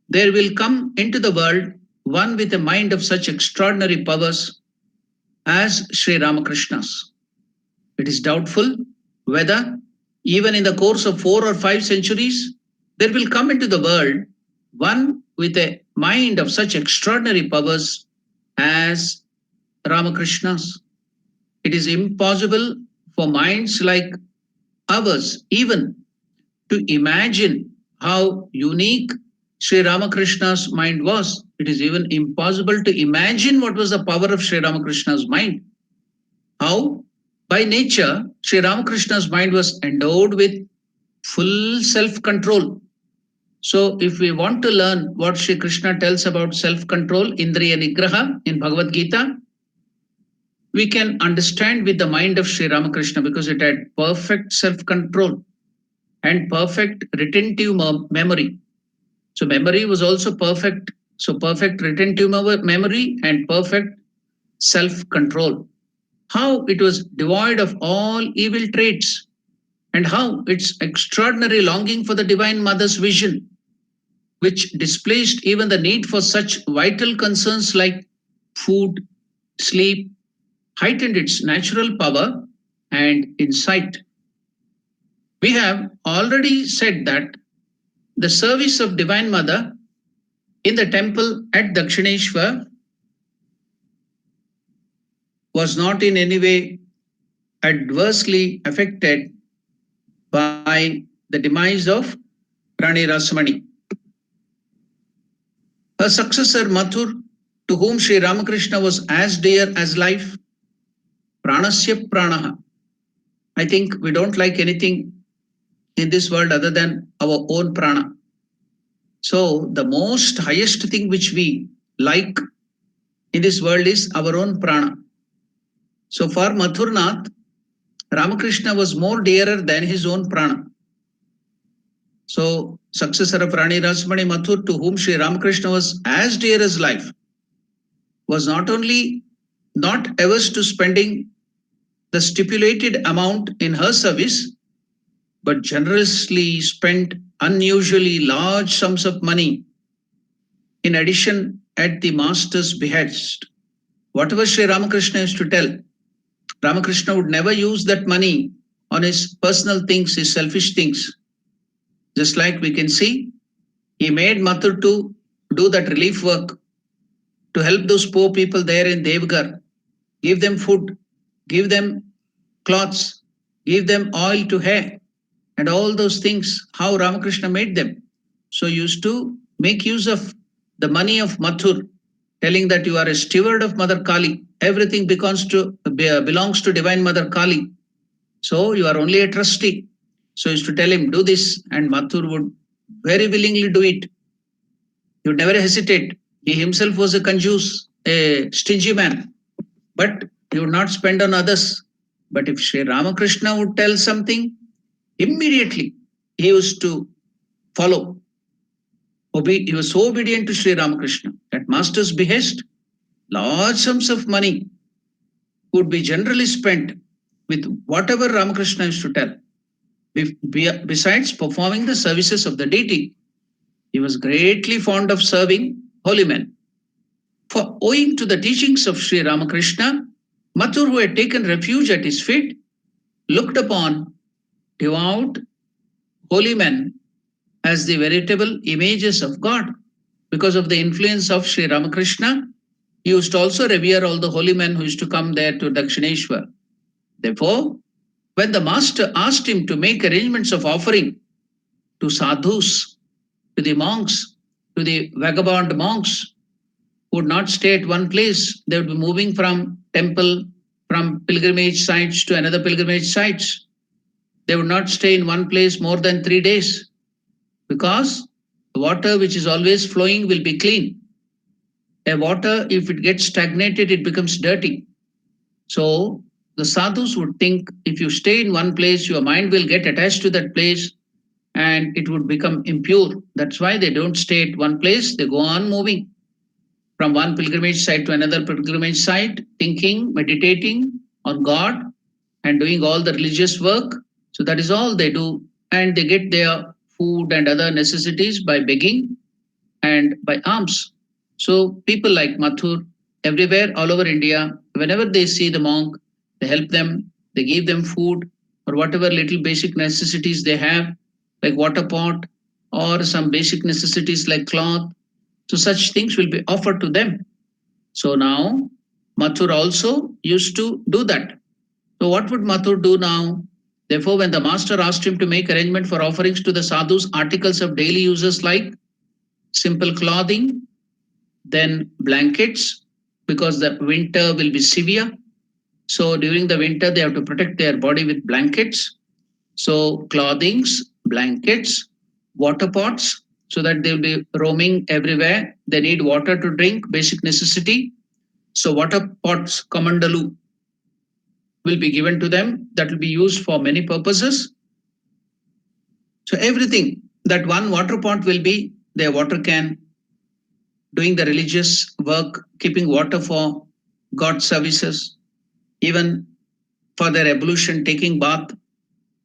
there will come into the world one with a mind of such extraordinary powers as Sri Ramakrishna's. It is doubtful whether even in the course of 4 or 5 centuries, there will come into the world one with a mind of such extraordinary powers as Ramakrishna's. It is impossible for minds like ours even to imagine how unique Sri Ramakrishna's mind was. It is even impossible to imagine what was the power of Sri Ramakrishna's mind. How? By nature, Sri Ramakrishna's mind was endowed with full self-control. So if we want to learn what Sri Krishna tells about self-control, Indriya Nigraha in Bhagavad Gita, we can understand with the mind of Sri Ramakrishna because it had perfect self-control and perfect retentive memory. So memory was also perfect. So perfect retentive memory and perfect self-control. How it was devoid of all evil traits and how its extraordinary longing for the Divine Mother's vision, which displaced even the need for such vital concerns like food, sleep, heightened its natural power and insight. We have already said that the service of Divine Mother in the temple at Dakshineshwar was not in any way adversely affected by the demise of Rani Rasamani. Her successor Mathur, to whom Sri Ramakrishna was as dear as life, Pranasya Pranaha. I think we don't like anything in this world other than our own prana. So the most highest thing which we like in this world is our own prana. So for Mathurnath, Ramakrishna was more dearer than his own prana. So, successor of Rani Rasmani Mathur, to whom Sri Ramakrishna was as dear as life, was not only not averse to spending the stipulated amount in her service, but generously spent unusually large sums of money in addition at the master's behest. Whatever Sri Ramakrishna used to tell, Ramakrishna would never use that money on his personal things, his selfish things. Just like we can see, he made Mathur to do that relief work to help those poor people there in Devgar, give them food, give them cloths, give them oil to hair, and all those things, how Ramakrishna made them. So used to make use of the money of Mathur, telling that you are a steward of Mother Kali. Everything belongs to Divine Mother Kali. So you are only a trustee. So used to tell him, do this, and Mathur would very willingly do it. He would never hesitate. He himself was a conjuse, a stingy man, but he would not spend on others. But if Sri Ramakrishna would tell something, immediately he used to follow. He was so obedient to Sri Ramakrishna. At master's behest, large sums of money would be generally spent with whatever Ramakrishna used to tell. Besides performing the services of the deity, he was greatly fond of serving holy men. For owing to the teachings of Sri Ramakrishna, Mathur, who had taken refuge at his feet, looked upon devout holy men as the veritable images of God. Because of the influence of Sri Ramakrishna, he used to also revere all the holy men who used to come there to Dakshineshwar. Therefore, when the master asked him to make arrangements of offering to sadhus, to the monks, to the vagabond monks, who would not stay at one place, they would be moving from temple, from pilgrimage sites to another pilgrimage sites. They would not stay in one place more than 3 days, because the water which is always flowing will be clean. A water, if it gets stagnated, it becomes dirty. So the sadhus would think, if you stay in one place, your mind will get attached to that place and it would become impure. That's why they don't stay at one place, they go on moving from one pilgrimage site to another pilgrimage site, thinking, meditating on God and doing all the religious work. So that is all they do. And they get their food and other necessities by begging and by alms. So people like Mathur, everywhere, all over India, whenever they see the monk, they help them, they give them food or whatever little basic necessities they have, like water pot or some basic necessities like cloth. So such things will be offered to them. So now Mathur also used to do that. So what would Mathur do now? Therefore, when the master asked him to make arrangement for offerings to the sadhus, articles of daily uses like simple clothing, then blankets, because the winter will be severe. So during the winter, they have to protect their body with blankets. So clothings, blankets, water pots, so that they'll be roaming everywhere. They need water to drink, basic necessity. So water pots, kamandalu, will be given to them. That will be used for many purposes. So everything, that one water pot will be their water can, doing the religious work, keeping water for God services, even for their ablution, taking bath,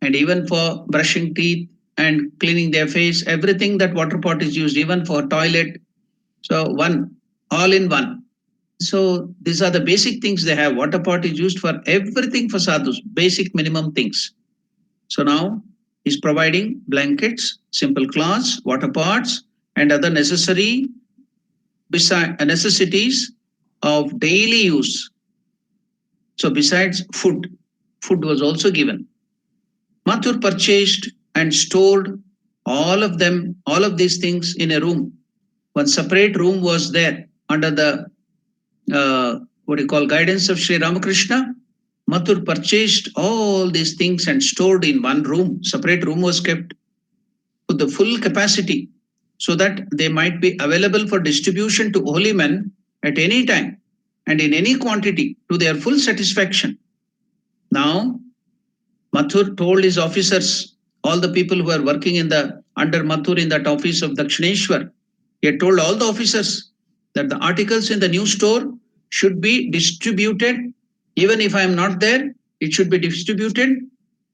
and even for brushing teeth and cleaning their face, everything that water pot is used, even for toilet. So one, all in one. So these are the basic things they have. Water pot is used for everything for sadhus, basic minimum things. So now he's providing blankets, simple cloths, water pots, and other necessities of daily use. So besides food, food was also given. Mathur purchased and stored all of them, all of these things in a room. One separate room was there under the what you call guidance of Sri Ramakrishna. Mathur purchased all these things and stored in one room. Separate room was kept with the full capacity so that they might be available for distribution to holy men at any time and in any quantity to their full satisfaction. Now, Mathur told his officers, all the people who are working in the under Mathur in that office of Dakshineshwar. He had told all the officers that the articles in the new store should be distributed. Even if I am not there, it should be distributed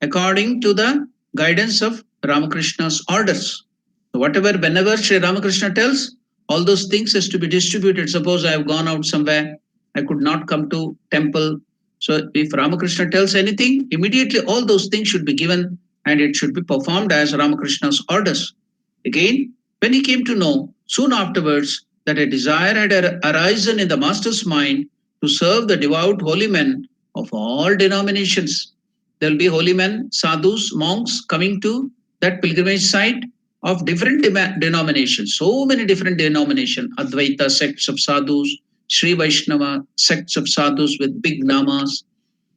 according to the guidance of Ramakrishna's orders. So whatever, whenever Sri Ramakrishna tells, all those things has to be distributed. Suppose I have gone out somewhere, I could not come to temple. So if Ramakrishna tells anything, immediately all those things should be given and it should be performed as Ramakrishna's orders. Again, when he came to know soon afterwards that a desire had arisen in the master's mind to serve the devout holy men of all denominations. There will be holy men, sadhus, monks coming to that pilgrimage site of different denominations, so many different denominations, Advaita sects of sadhus, Sri Vaishnava sects of sadhus with big namas.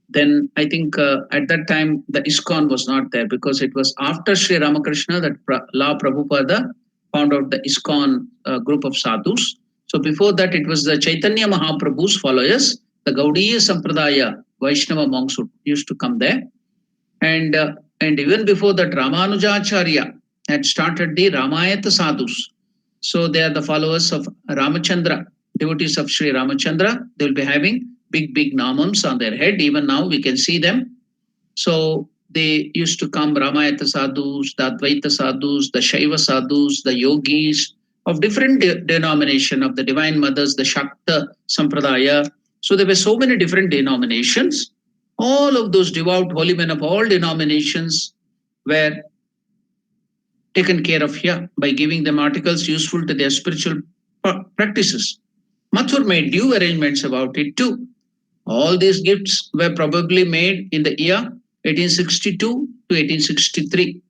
Then I think at that time the ISKCON was not there because it was after Sri Ramakrishna that La Prabhupada found out the ISKCON group of sadhus. So before that it was the Chaitanya Mahaprabhu's followers, the Gaudiya Sampradaya Vaishnava monks who used to come there. And even before that Ramanujacharya had started the Ramayata sadhus. So they are the followers of Ramachandra, devotees of Sri Ramachandra. They will be having big namams on their head. Even now we can see them. So they used to come Ramayata sadhus, the Advaita sadhus, the Shaiva sadhus, the yogis of different denomination of the divine mothers, the Shakta Sampradaya. So there were so many different denominations. All of those devout holy men of all denominations were taken care of here by giving them articles useful to their spiritual practices. Mathur made due arrangements about it too. All these gifts were probably made in the year 1862 to 1863,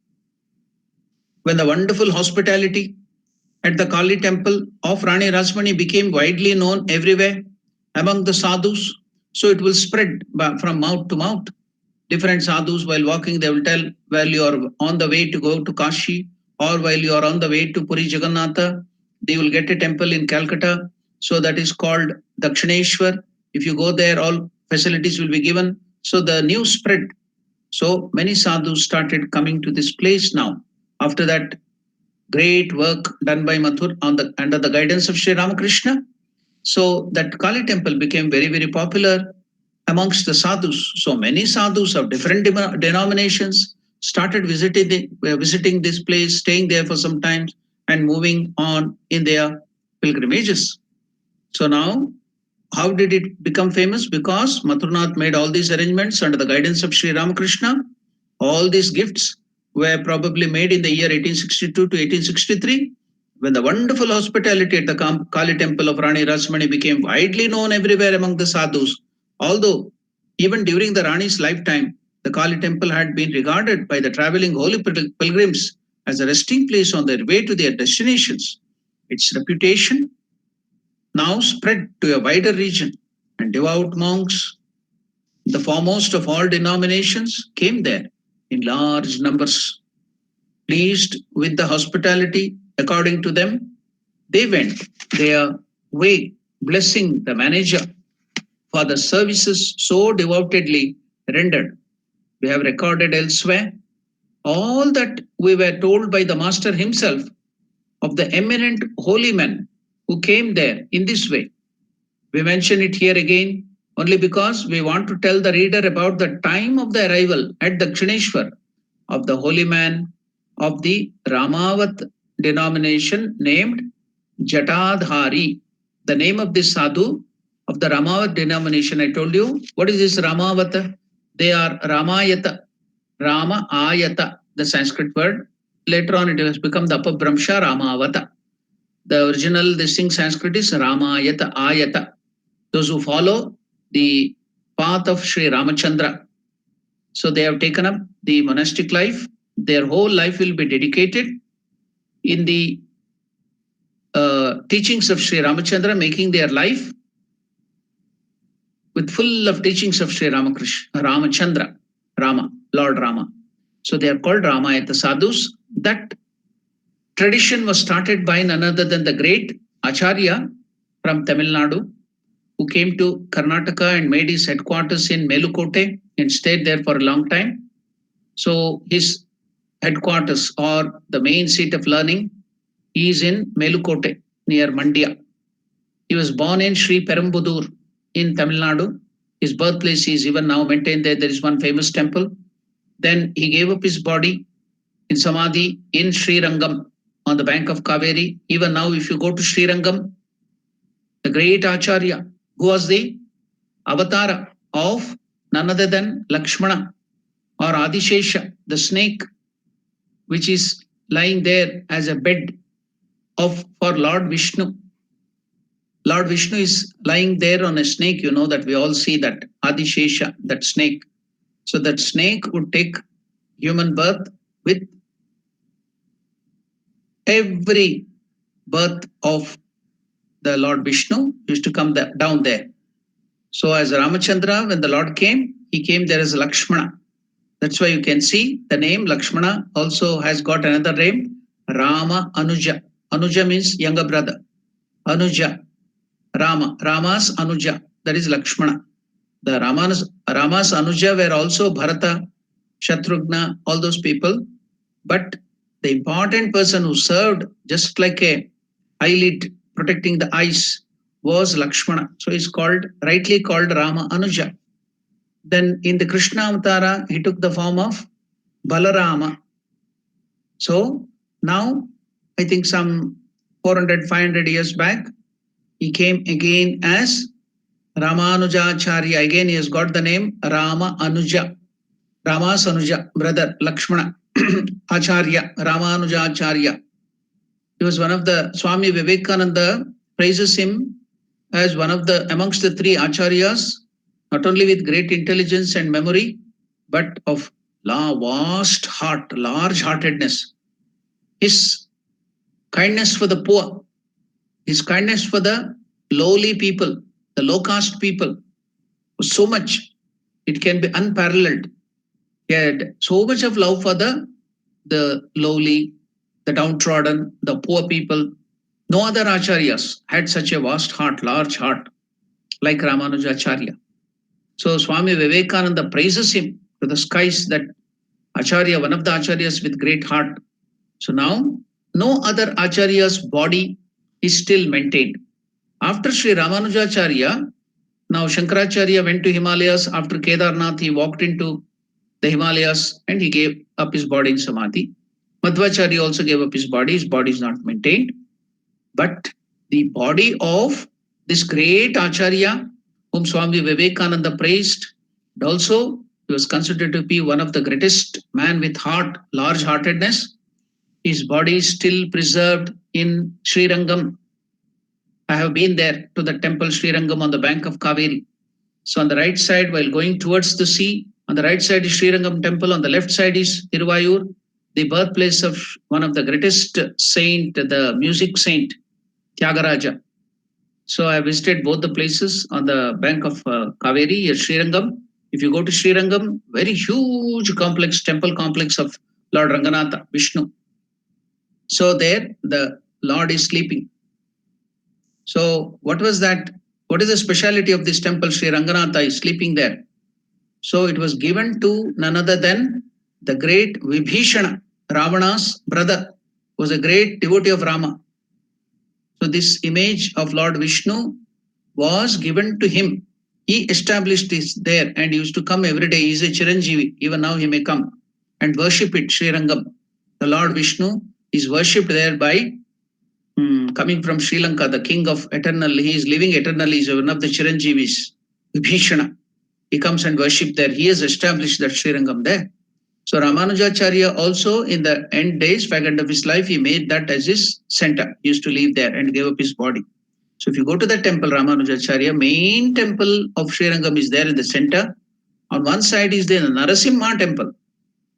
when the wonderful hospitality at the Kali temple of Rani Rasmani became widely known everywhere among the sadhus. So it will spread from mouth to mouth. Different sadhus, while walking, they will tell, while you are on the way to go to Kashi or while you are on the way to Puri Jagannatha, they will get a temple in Calcutta. So that is called Dakshineshwar. If you go there, all facilities will be given. So the news spread. So many sadhus started coming to this place now. After that, great work done by Mathur under the guidance of Sri Ramakrishna. So that Kali temple became very popular amongst the sadhus. So many sadhus of different denominations started visiting this place, staying there for some time and moving on in their pilgrimages. So now, how did it become famous? Because Mathurnath made all these arrangements under the guidance of Sri Ramakrishna. All these gifts were probably made in the year 1862 to 1863, when the wonderful hospitality at the Kali temple of Rani Rasmani became widely known everywhere among the sadhus. Although even during the Rani's lifetime, the Kali temple had been regarded by the traveling holy pilgrims as a resting place on their way to their destinations. Its reputation now spread to a wider region, and devout monks, the foremost of all denominations, came there in large numbers. Pleased with the hospitality according to them, they went their way, blessing the manager for the services so devotedly rendered. We have recorded elsewhere all that we were told by the Master himself of the eminent holy men who came there in this way. We mention it here again only because we want to tell the reader about the time of the arrival at Dakshineshwar of the holy man of the Ramavat denomination named Jatadhari. The name of this sadhu of the Ramavat denomination, I told you, what is this Ramavat? They are Ramayata, Rama Ayata, the Sanskrit word. Later on it has become the Apabhramsha Ramavata. The original this thing Sanskrit is Ramayata, Ayata. Those who follow the path of Sri Ramachandra. So they have taken up the monastic life. Their whole life will be dedicated in the teachings of Sri Ramachandra, making their life with full of teachings of Sri Ramakrishna, Ramachandra, Rama, Lord Rama. So they are called Ramayata sadhus. That tradition was started by none other than the great Acharya from Tamil Nadu, who came to Karnataka and made his headquarters in Melukote and stayed there for a long time. So his headquarters or the main seat of learning is in Melukote near Mandya. He was born in Sri Perumbudur in Tamil Nadu. His birthplace is even now maintained there. There is one famous temple. Then he gave up his body in Samadhi in Sri Rangam on the bank of Kaveri. Even now, if you go to Sri Rangam, the great Acharya, who was the avatar of none other than Lakshmana or Adishesha, the snake, which is lying there as a bed for Lord Vishnu. Lord Vishnu is lying there on a snake, you know that we all see that Adishesha, that snake. So that snake would take human birth with every birth of the Lord Vishnu used to come down there. So as Ramachandra, when the Lord came, he came there as Lakshmana. That's why you can see the name Lakshmana also has got another name, Rama Anuja. Anuja means younger brother. Anuja, Rama, Rama's Anuja, that is Lakshmana. The Rama's Anuja were also Bharata, Shatrughna, all those people. But the important person who served just like a eyelid protecting the eyes was Lakshmana. So he's rightly called Rama Anuja. Then in the Krishna Avatara, he took the form of Balarama. So now, I think some 400, 500 years back, he came again as Ramanujacharya. Again, he has got the name Rama Anuja. Rama's Anuja, brother Lakshmana. Acharya, Ramanujacharya. He was one of the Swami Vivekananda praises him as one of the amongst the three acharyas, not only with great intelligence and memory, but of vast heart, large heartedness. His kindness for the poor, his kindness for the lowly people, the low caste people, was so much, it can be unparalleled. He had so much of love for the lowly, the downtrodden, the poor people. No other acharyas had such a vast heart, large heart, like Ramanujacharya. So Swami Vivekananda praises him to the skies that Acharya, one of the acharyas with great heart. So now, no other acharya's body is still maintained. After Sri Ramanujacharya, now Shankaracharya went to Himalayas. After Kedarnath, he walked into the Himalayas and he gave up his body in Samadhi. Madhvacharya also gave up his body is not maintained. But the body of this great Acharya, whom Swami Vivekananda praised, and also he was considered to be one of the greatest man with heart, large heartedness. His body is still preserved in Sri Rangam. I have been there to the temple Sri Rangam on the bank of Kaveri. So on the right side, while going towards the sea, on the right side is Sri Rangam temple, on the left side is Tiruvayur, the birthplace of one of the greatest saint, the music saint, Tyagaraja. So I visited both the places on the bank of Kaveri at Sri Rangam. If you go to Sri Rangam, very huge complex, temple complex of Lord Ranganatha, Vishnu. So there the Lord is sleeping. So what was that? What is the speciality of this temple? Sri Ranganatha is sleeping there. So it was given to none other than the great Vibhishana, Ravana's brother, was a great devotee of Rama. So this image of Lord Vishnu was given to him. He established this there and used to come every day. He is a Chiranjeevi. Even now he may come and worship it, Sri Rangam. The Lord Vishnu is worshipped there by coming from Sri Lanka, the king of eternal. He is living eternally. He is one of the Chiranjeevis, Vibhishana. He comes and worship there. He has established that Sri Rangam there. So Ramanujacharya also in the end days, back end of his life, he made that as his center. He used to live there and gave up his body. So if you go to the temple, Ramanujacharya, main temple of Sri Rangam is there in the center. On one side is the Narasimha temple.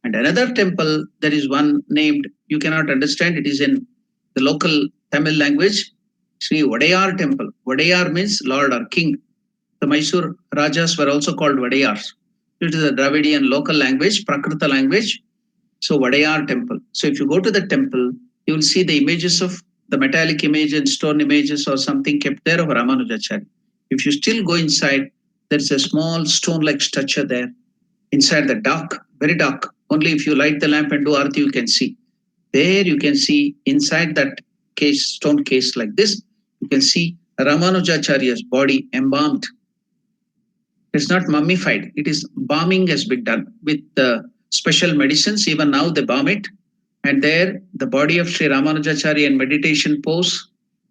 And another temple, there is one named, you cannot understand, it is in the local Tamil language, Sri Vadayar temple. Vadayar means Lord or King. The Mysore Rajas were also called Vadayars. It is a Dravidian local language, Prakrita language. So Vadayar temple. So if you go to the temple, you will see the images of the metallic image and stone images or something kept there of Ramanujacharya. If you still go inside, there is a small stone-like structure there. Inside the dark, very dark. Only if you light the lamp and do arati, you can see. There you can see inside that case, stone case like this, you can see Ramanujacharya's body embalmed. It's not mummified. It is balming has been done with special medicines. Even now they balm it. And there the body of Sri Ramanujacharya in meditation pose,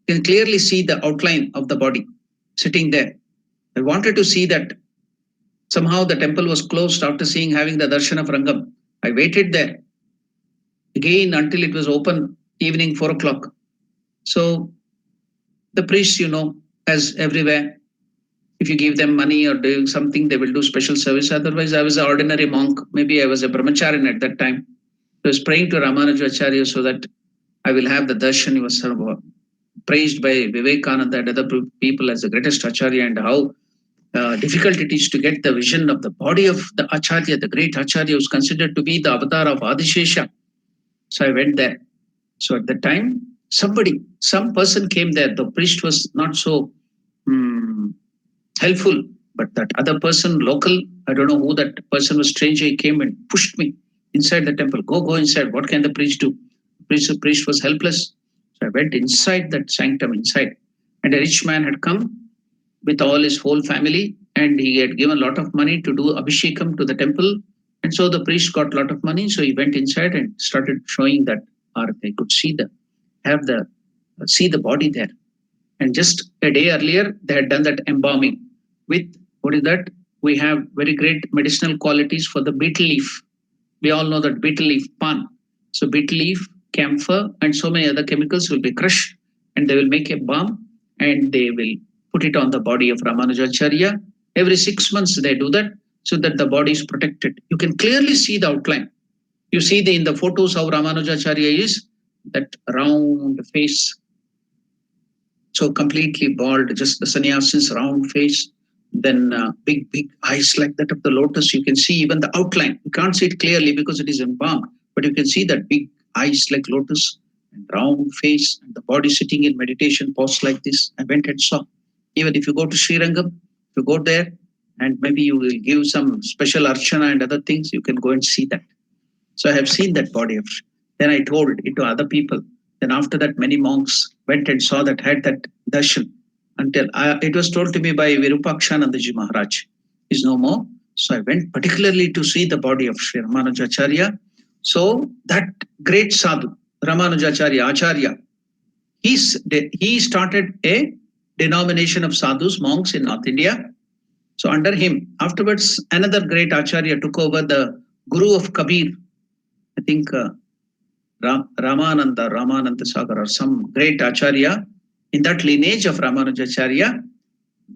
you can clearly see the outline of the body sitting there. I wanted to see that. Somehow the temple was closed after having the darshan of Rangam. I waited there again until it was open evening 4 o'clock. So the priests, as everywhere, if you give them money or doing something, they will do special service. Otherwise, I was an ordinary monk. Maybe I was a brahmacharin at that time. I was praying to Ramanujacharya so that I will have the darshan. He was sort of praised by Vivekananda and other people as the greatest acharya, and how difficult it is to get the vision of the body of the acharya, the great acharya who is considered to be the avatar of Adishesha. So I went there. So at the time, some person came there. The priest was not so helpful, but that other person, local, I don't know who that person was, stranger, he came and pushed me inside the temple. Go inside. What can the priest do? The priest was helpless. So I went inside that sanctum, inside. And a rich man had come with all his whole family, and he had given a lot of money to do abhishekam to the temple. And so the priest got a lot of money. So he went inside and started showing that art. They could see the body there. And just a day earlier, they had done that embalming with, what is that? We have very great medicinal qualities for the betel leaf. We all know that betel leaf, pan. So betel leaf, camphor, and so many other chemicals will be crushed, and they will make a balm, and they will put it on the body of Ramanujacharya. Every 6 months they do that, so that the body is protected. You can clearly see the outline. You see in the photos how Ramanujacharya is, that round face. So completely bald, just the sannyasin's round face. Then big eyes like that of the lotus. You can see even the outline. You can't see it clearly because it is embalmed, but you can see that big eyes like lotus and round face, and the body sitting in meditation pose like this. I went and saw. Even if you go to Srirangam, if you go there and maybe you will give some special archana and other things, you can go and see that. So I have seen that body of. Then I told it to other people. Then after that, many monks went and saw that, had that darshan. Until it was told to me by Virupakshanandaji Maharaj, is no more. So I went particularly to see the body of Sri Ramanujacharya. So that great sadhu, Ramanujacharya, Acharya, he started a denomination of sadhus, monks in North India. So under him, afterwards, another great Acharya took over, the Guru of Kabir. I think Ramananda Sagar, or some great Acharya in that lineage of Ramanujacharya,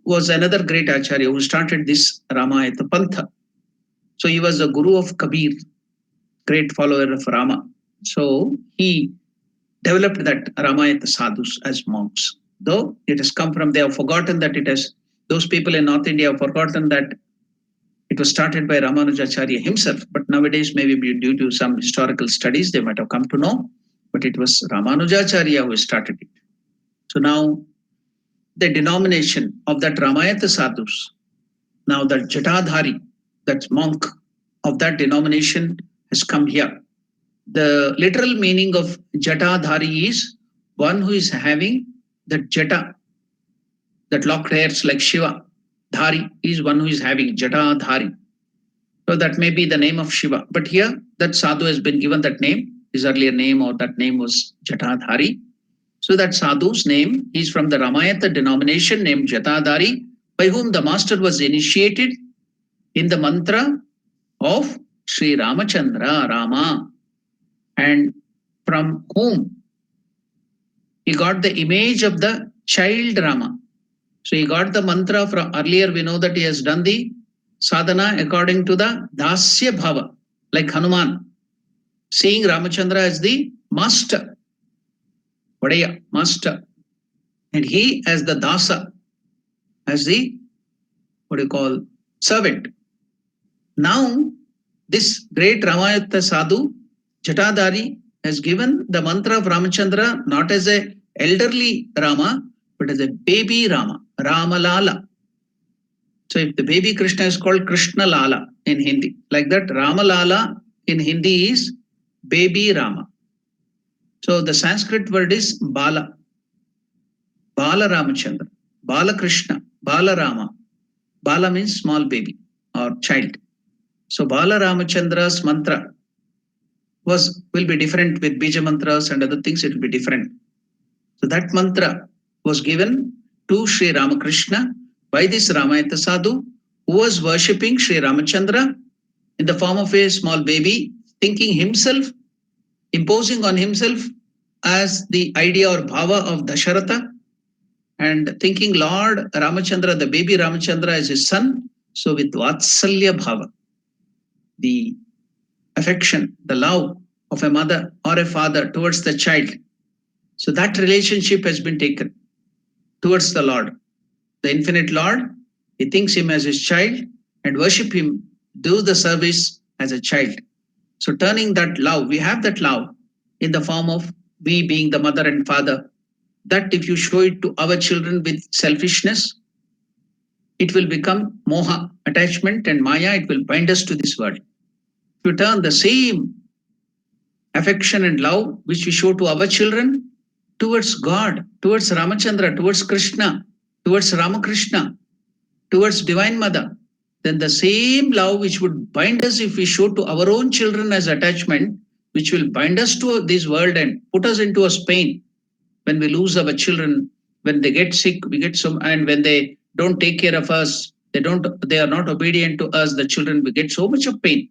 was another great Acharya who started this Ramayata Pantha. So he was the Guru of Kabir, great follower of Rama. So he developed that Ramayata sadhus as monks. Though it has come from, they have forgotten that it has, those people in North India have forgotten that it was started by Ramanujacharya himself. But nowadays, maybe due to some historical studies, they might have come to know. But it was Ramanujacharya who started it. So now the denomination of that Ramayata sadhus, now that Jatadhari, that monk of that denomination has come here. The literal meaning of Jatadhari is one who is having that Jata, that locked hairs like Shiva. Dhari is one who is having Jatadhari. So that may be the name of Shiva. But here, that sadhu has been given that name. His earlier name, or that name, was Jatadhari. So that sadhu's name is from the Ramayata denomination named Jatadhari, by whom the master was initiated in the mantra of Sri Ramachandra, Rama, and from whom he got the image of the child Rama. So he got the mantra from, earlier we know that he has done the sadhana according to the Dasya Bhava, like Hanuman, seeing Ramachandra as the master, Vadaya, master, and he as the Dasa, as the, servant. Now, this great Ramayata sadhu, Jatadhari, has given the mantra of Ramachandra not as a elderly Rama, but as a baby Rama, Ramalala. So if the baby Krishna is called Krishna Lala in Hindi, like that Ramalala in Hindi is baby Rama. So the Sanskrit word is Bala. Bala Ramachandra, Bala Krishna, Bala Rama. Bala means small baby or child. So Bala Ramachandra's mantra will be different with Bija mantras and other things, it will be different. So that mantra was given to Sri Ramakrishna by this Ramayata Sadhu who was worshipping Sri Ramachandra in the form of a small baby, thinking himself, imposing on himself as the idea or bhava of Dasharatha, and thinking Lord Ramachandra, the baby Ramachandra, as his son. So with Vatsalya Bhava, the affection, the love of a mother or a father towards the child. So that relationship has been taken towards the Lord. The infinite Lord, he thinks him as his child and worship him, do the service as a child. So turning that love, we have that love in the form of we being the mother and father, that if you show it to our children with selfishness, it will become moha, attachment, and maya, it will bind us to this world. If you turn the same affection and love which we show to our children towards God, towards Ramachandra, towards Krishna, towards Ramakrishna, towards Divine Mother, then the same love which would bind us if we show to our own children as attachment, which will bind us to this world and put us into a pain. When we lose our children, when they get sick, we get some, and when they don't take care of us, they are not obedient to us, the children, we get so much of pain.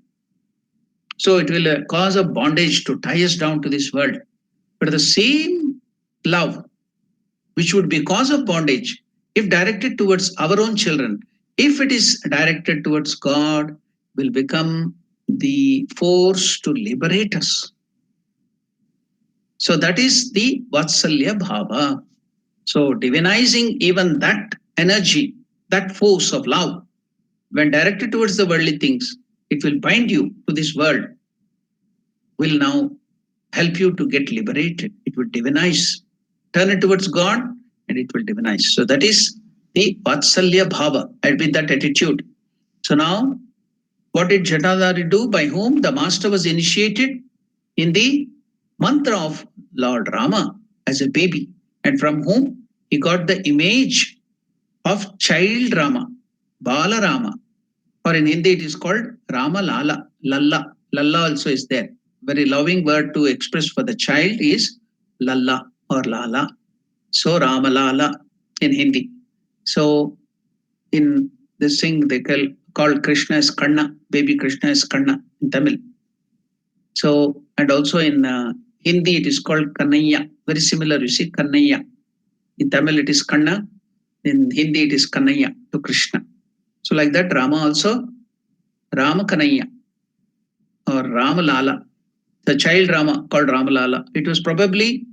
So it will cause a bondage to tie us down to this world. But the same love, which would be cause of bondage, if directed towards our own children, if it is directed towards God, will become the force to liberate us. So that is the Vatsalya Bhava. So divinizing even that energy, that force of love, when directed towards the worldly things, it will bind you to this world, will now help you to get liberated. It will divinize. Turn it towards God and it will divinize. So that is the Vatsalya Bhava, and with that attitude. So now, what did Jatadhari do? By whom the master was initiated in the mantra of Lord Rama as a baby, and from whom he got the image of child Rama, Bala Rama, or in Hindi it is called Rama Lala, Lalla. Lalla also is there. Very loving word to express for the child is Lalla or Lala. So Rama Lala in Hindi. So in this thing they call Krishna as Kanna, baby Krishna as Kanna in Tamil. So, and also in Hindi it is called Kannaya. Very similar, you see, Kannaya. In Tamil it is Kanna, in Hindi it is Kannaya to Krishna. So like that, Rama also, Rama Kannaya or Rama Lala, the child Rama called Rama Lala. It was probably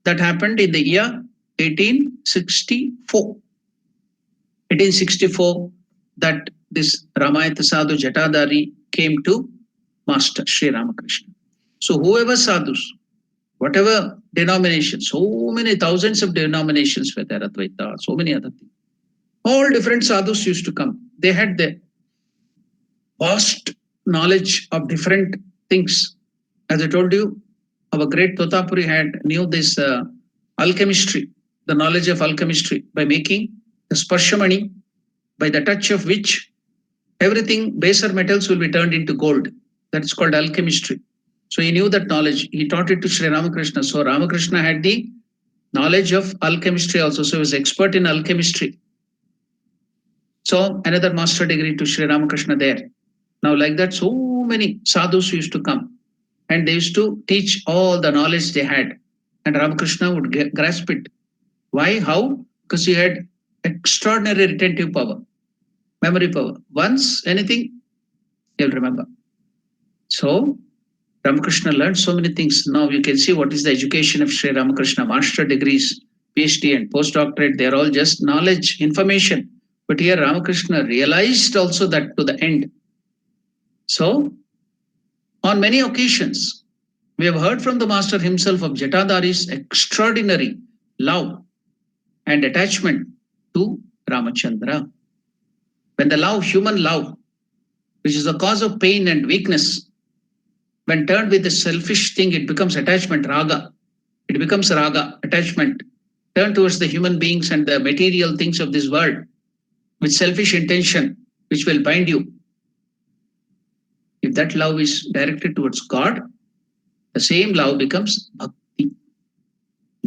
that happened in the year 1864. 1864 that this Ramayata Sadhu Jatadhari came to Master Sri Ramakrishna. So whoever sadhus, whatever denomination, so many thousands of denominations were there, Advaita, so many other things. All different sadhus used to come. They had the vast knowledge of different things. As I told you, our great Totapuri knew this alchemistry, the knowledge of alchemistry by making the sparshamani, by the touch of which everything baser metals will be turned into gold. That's called alchemistry. So he knew that knowledge. He taught it to Sri Ramakrishna. So Ramakrishna had the knowledge of alchemistry also. So he was expert in alchemistry. So another master degree to Sri Ramakrishna there. Now like that, so many sadhus used to come and they used to teach all the knowledge they had. And Ramakrishna would grasp it. Why? How? Because he had extraordinary retentive power, memory power. Once anything, he'll remember. So Ramakrishna learned so many things. Now you can see what is the education of Sri Ramakrishna. Master degrees, PhD and postdoctorate, they're all just knowledge, information. But here Ramakrishna realized also that to the end. So on many occasions, we have heard from the master himself of Jatadhari's extraordinary love and attachment to Ramachandra. When the love, human love, which is the cause of pain and weakness, When turned with the selfish thing, it becomes attachment, raga. It becomes raga, attachment. Turn towards the human beings and the material things of this world with selfish intention, which will bind you. If that love is directed towards God, the same love becomes bhakti,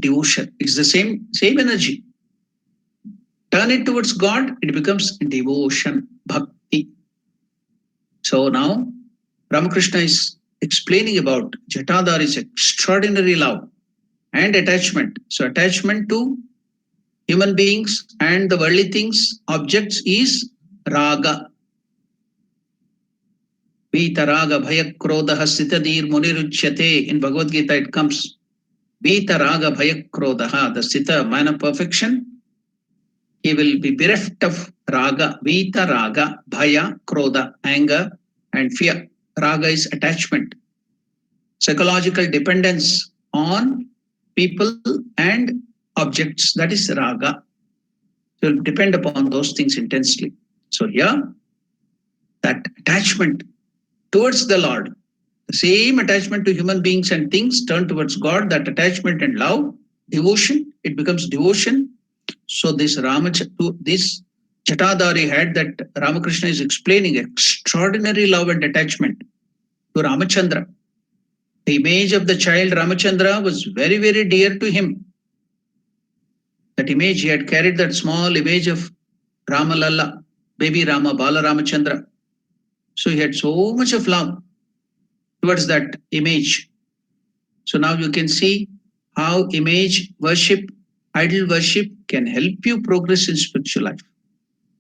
devotion. It's the same energy. Turn it towards God, it becomes devotion, bhakti. So now Ramakrishna is explaining about Jatadhari's extraordinary love and attachment. So attachment to human beings and the worldly things, objects is raga. Vita raga bhayak krodha sitadir muniruchyate. In Bhagavad Gita it comes. Vita raga bhayak krodha, the sita, man of perfection, he will be bereft of raga, vita raga, bhaya, krodha, anger and fear. Raga is attachment, psychological dependence on people and objects, that is raga. So will depend upon those things intensely. So here, that attachment towards the Lord, the same attachment to human beings and things turn towards God, that attachment and love, devotion, it becomes devotion. So this this Jatadhari had, that Ramakrishna is explaining, extraordinary love and attachment to Ramachandra. The image of the child Ramachandra was very, very dear to him. That image, he had carried that small image of Ramalalla, baby Rama, Bala Ramachandra. So he had so much of love towards that image. So now you can see how image worship, idol worship can help you progress in spiritual life.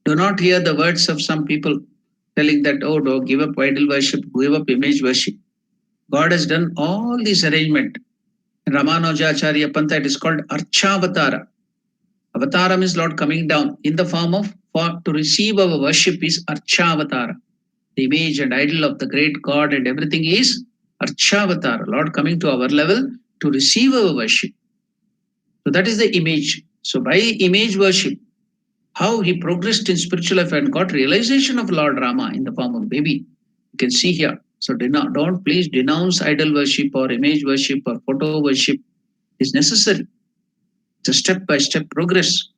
Do not hear the words of some people telling that, oh, don't give up idol worship, give up image worship. God has done all this arrangement. In Ramanujacharya Pantha, it is called Archavatara. Avatara means Lord coming down in the form of, for to receive our worship is Archavatara. The image and idol of the great God and everything is Archavatara, Lord coming to our level to receive our worship. So that is the image. So by image worship, how he progressed in spiritual life and got realization of Lord Rama in the form of baby. You can see here. So don't please denounce idol worship or image worship or photo worship. Is necessary. It's a step-by-step progress.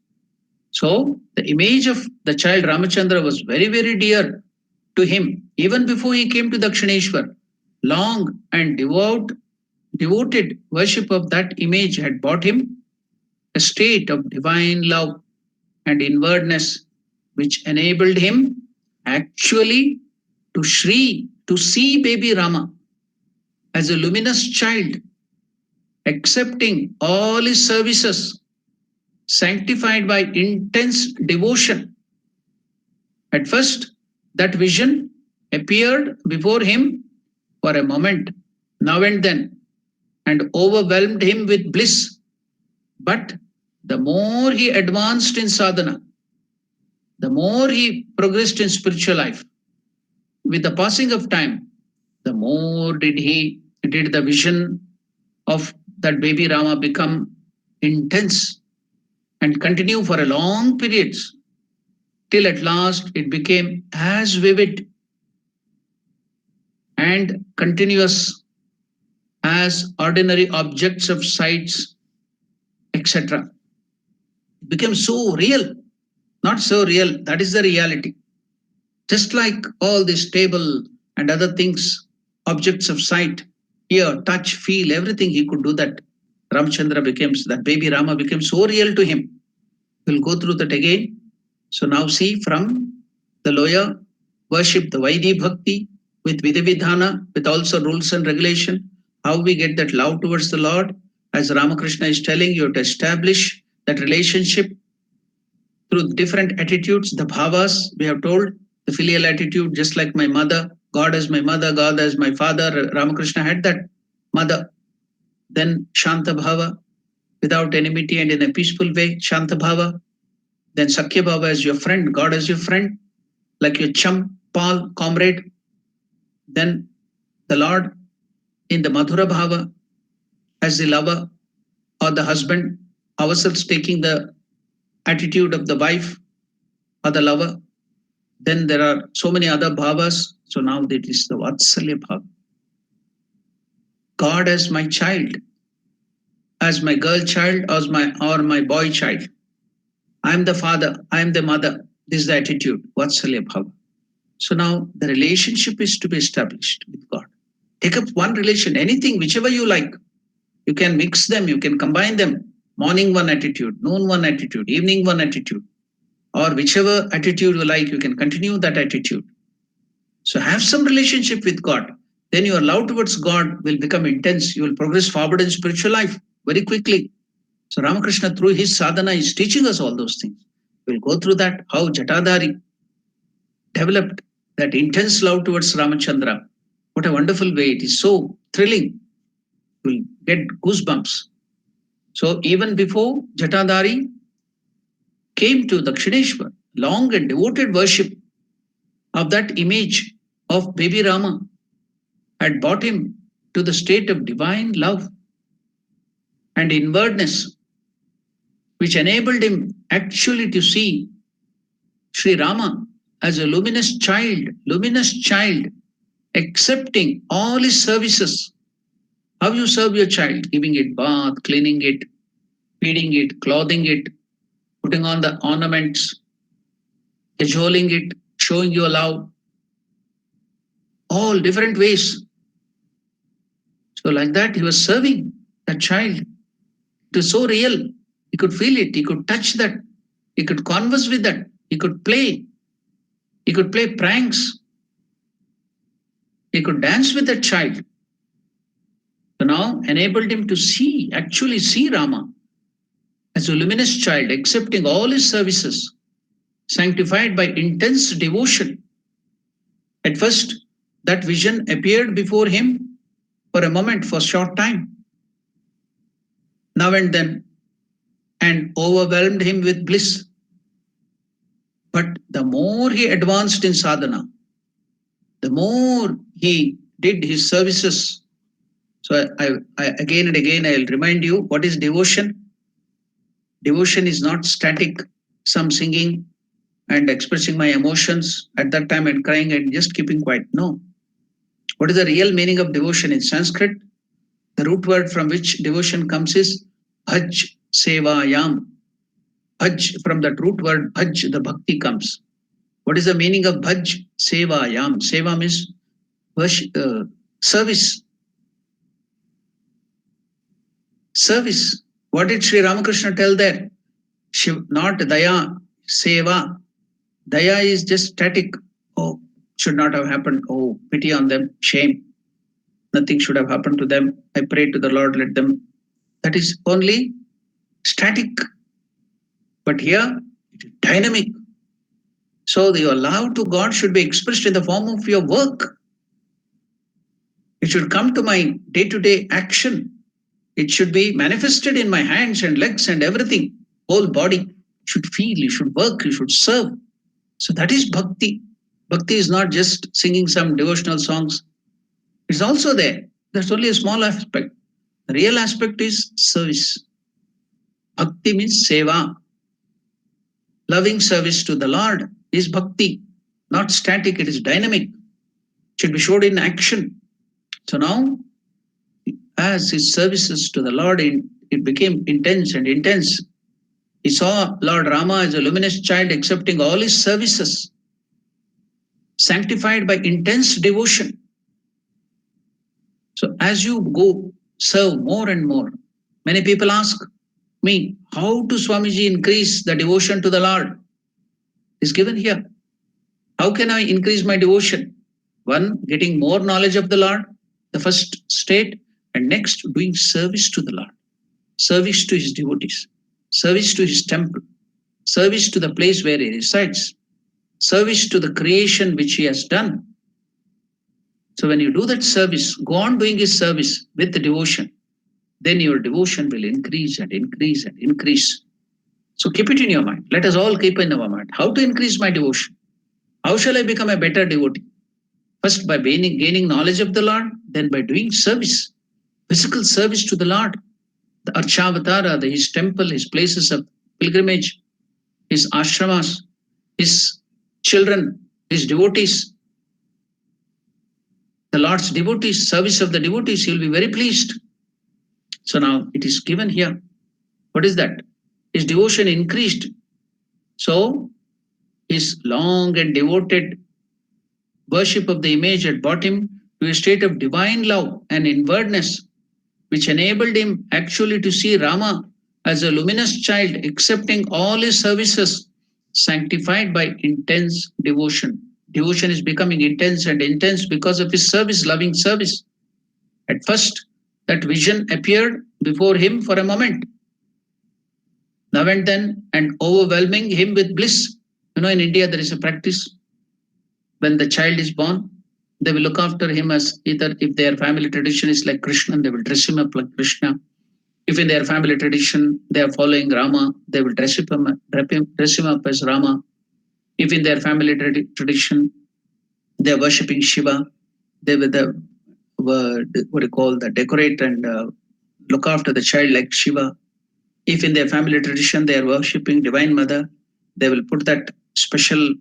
So the image of the child Ramachandra was very, very dear to him, even before he came to Dakshineshwar. Long and devoted worship of that image had brought him a state of divine love and inwardness, which enabled him actually to see baby Rama as a luminous child, accepting all his services, sanctified by intense devotion. At first, that vision appeared before him for a moment, now and then, and overwhelmed him with bliss. But the more he advanced in sadhana, the more he progressed in spiritual life, with the passing of time, the more did the vision of that baby Rama become intense and continue for a long periods, till at last it became as vivid and continuous as ordinary objects of sights, etc. It became so real, not so real, that is the reality. Just like all this table and other things, objects of sight, hear, touch, feel, everything, he could do that. Ramchandra becomes, that baby Rama became so real to him. We'll go through that again. So now see, from the lower worship, the Vaidhi Bhakti, with Vidhavidhana, with also rules and regulation, how we get that love towards the Lord. As Ramakrishna is telling, you have to establish that relationship through different attitudes, the bhavas, we have told, the filial attitude, just like my mother, God as my mother, God as my father, Ramakrishna had that mother. Then Shanta Bhava, without enmity and in a peaceful way, Shanta Bhava. Then Sakya Bhava as your friend, God as your friend, like your chum, pal, comrade. Then the Lord in the Madhura Bhava as the lover or the husband, ourselves taking the attitude of the wife or the lover. Then there are so many other bhavas. So now that is the Vatsalya Bhava. God as my child, as my girl child, or my boy child. I am the father, I am the mother. This is the attitude. Vatsalya bhava. So now the relationship is to be established with God. Take up one relation, anything, whichever you like. You can mix them, you can combine them. Morning one attitude, noon one attitude, evening one attitude, or whichever attitude you like, you can continue that attitude. So have some relationship with God. Then your love towards God will become intense. You will progress forward in spiritual life very quickly. So Ramakrishna, through his sadhana, is teaching us all those things. We'll go through that, how Jatadhari developed that intense love towards Ramachandra. What a wonderful way. It is so thrilling. You'll get goosebumps. So even before Jatadhari came to Dakshineshwar, long and devoted worship of that image of baby Rama had brought him to the state of divine love and inwardness, which enabled him actually to see Sri Rama as a luminous child, accepting all his services. How you serve your child, giving it bath, cleaning it, feeding it, clothing it, putting on the ornaments, cajoling it, showing your love, all different ways. So, like that, he was serving that child. It was so real. He could feel it, he could touch that, he could converse with that, he could play pranks, he could dance with that child. So now enabled him to actually see Rama as a luminous child, accepting all his services, sanctified by intense devotion. At first, that vision appeared before him for a moment, for a short time, now and then, and overwhelmed him with bliss. But the more he advanced in sadhana, the more he did his services. So I again and again, I'll remind you, what is devotion? Devotion is not static, some singing and expressing my emotions at that time and crying and just keeping quiet. No. What is the real meaning of devotion in Sanskrit? The root word from which devotion comes is bhaj sevayam. Bhaj, from that root word bhaj, the bhakti comes. What is the meaning of bhaj sevayam? Seva means service. Service. What did Sri Ramakrishna tell there? Not daya, seva. Daya is just static. Oh, should not have happened. Oh, pity on them, shame. Nothing should have happened to them. I pray to the Lord, let them. That is only static. But here, it is dynamic. So your love to God should be expressed in the form of your work. It should come to my day-to-day action. It should be manifested in my hands and legs and everything. Whole body. You should feel, you should work, you should serve. So that is bhakti. Bhakti is not just singing some devotional songs. It's also there. That's only a small aspect. The real aspect is service. Bhakti means seva. Loving service to the Lord is bhakti. Not static, it is dynamic. It should be showed in action. So now, as his services to the Lord, it became intense and intense. He saw Lord Rama as a luminous child accepting all his services, sanctified by intense devotion. So as you go serve more and more, many people ask me, how to Swamiji increase the devotion to the Lord? Is given here. How can I increase my devotion? One, getting more knowledge of the Lord, the first state, and next, doing service to the Lord, service to his devotees, service to his temple, service to the place where he resides, service to the creation which he has done. So when you do that service, go on doing his service with the devotion, then your devotion will increase and increase and increase. So keep it in your mind. Let us all keep in our mind. How to increase my devotion? How shall I become a better devotee? First, by gaining knowledge of the Lord, then by doing service, physical service to the Lord, the Archavatara, his temple, his places of pilgrimage, his ashramas, his children, his devotees. the Lord's devotees, service of the devotees, he will be very pleased. So now it is given here. What is that? His devotion increased. So his long and devoted worship of the image had brought him to a state of divine love and inwardness, which enabled him actually to see Rama as a luminous child, accepting all his services, sanctified by intense devotion. Devotion is becoming intense and intense because of his service, loving service. At first, that vision appeared before him for a moment, now and then, and overwhelming him with bliss. You know, in India, there is a practice when the child is born, they will look after him as either, if their family tradition is like Krishna, they will dress him up like Krishna. If in their family tradition they are following Rama, they will dress him up as Rama. If in their family tradition they are worshipping Shiva, they will what do you call the decorate and look after the child like Shiva. If in their family tradition they are worshipping Divine Mother, they will put that special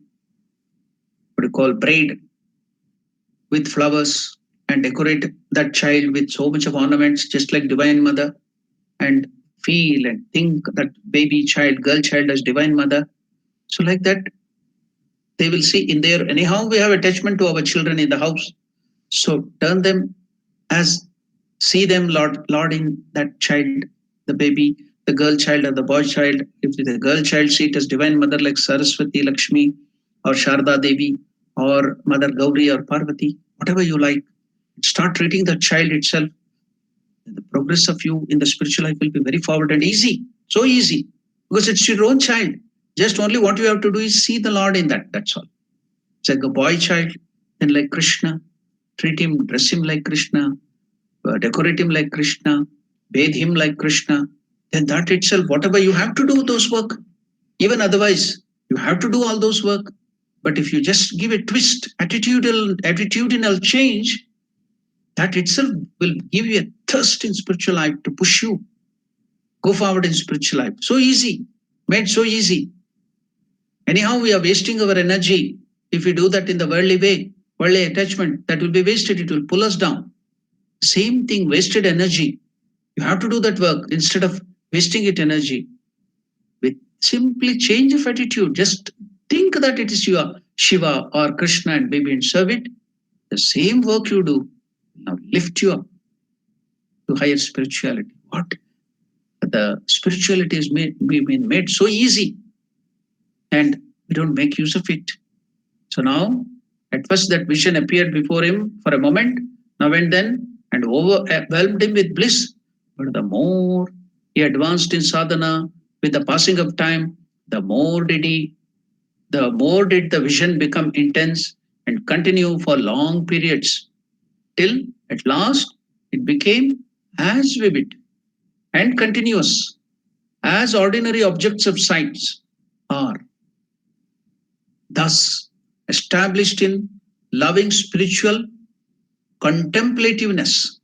what do you call braid with flowers and decorate that child with so much of ornaments, just like Divine Mother, and feel and think that baby child, girl child as Divine Mother. So like that, they will see in there. Anyhow, we have attachment to our children in the house. So turn them as, see them Lord in that child, the baby, the girl child or the boy child. If the girl child, see it as Divine Mother like Saraswati, Lakshmi, or Sharda Devi, or Mother Gauri or Parvati, whatever you like. Start treating the child itself. The progress of you in the spiritual life will be very forward and easy. So easy. Because it's your own child. Just only what you have to do is see the Lord in that. That's all. It's like a boy child, and like Krishna. Treat him, dress him like Krishna, decorate him like Krishna, bathe him like Krishna. Then that itself, whatever you have to do those work. Even otherwise, you have to do all those work. But if you just give a twist, attitudinal change, that itself will give you a thirst in spiritual life to push you. Go forward in spiritual life. So easy, made so easy. Anyhow, we are wasting our energy. If we do that in the worldly way, worldly attachment, that will be wasted. It will pull us down. Same thing, wasted energy. You have to do that work instead of wasting it energy. With simply change of attitude, just think that it is your Shiva or Krishna and baby and serve it. The same work you do now lift you up to higher spirituality. What? The spirituality is made so easy, and we don't make use of it. So now, at first that vision appeared before him for a moment, now and then, and overwhelmed him with bliss. But the more he advanced in sadhana, with the passing of time, the more did the vision become intense and continue for long periods, till at last it became as vivid and continuous as ordinary objects of sight are. Thus, established in loving spiritual contemplativeness.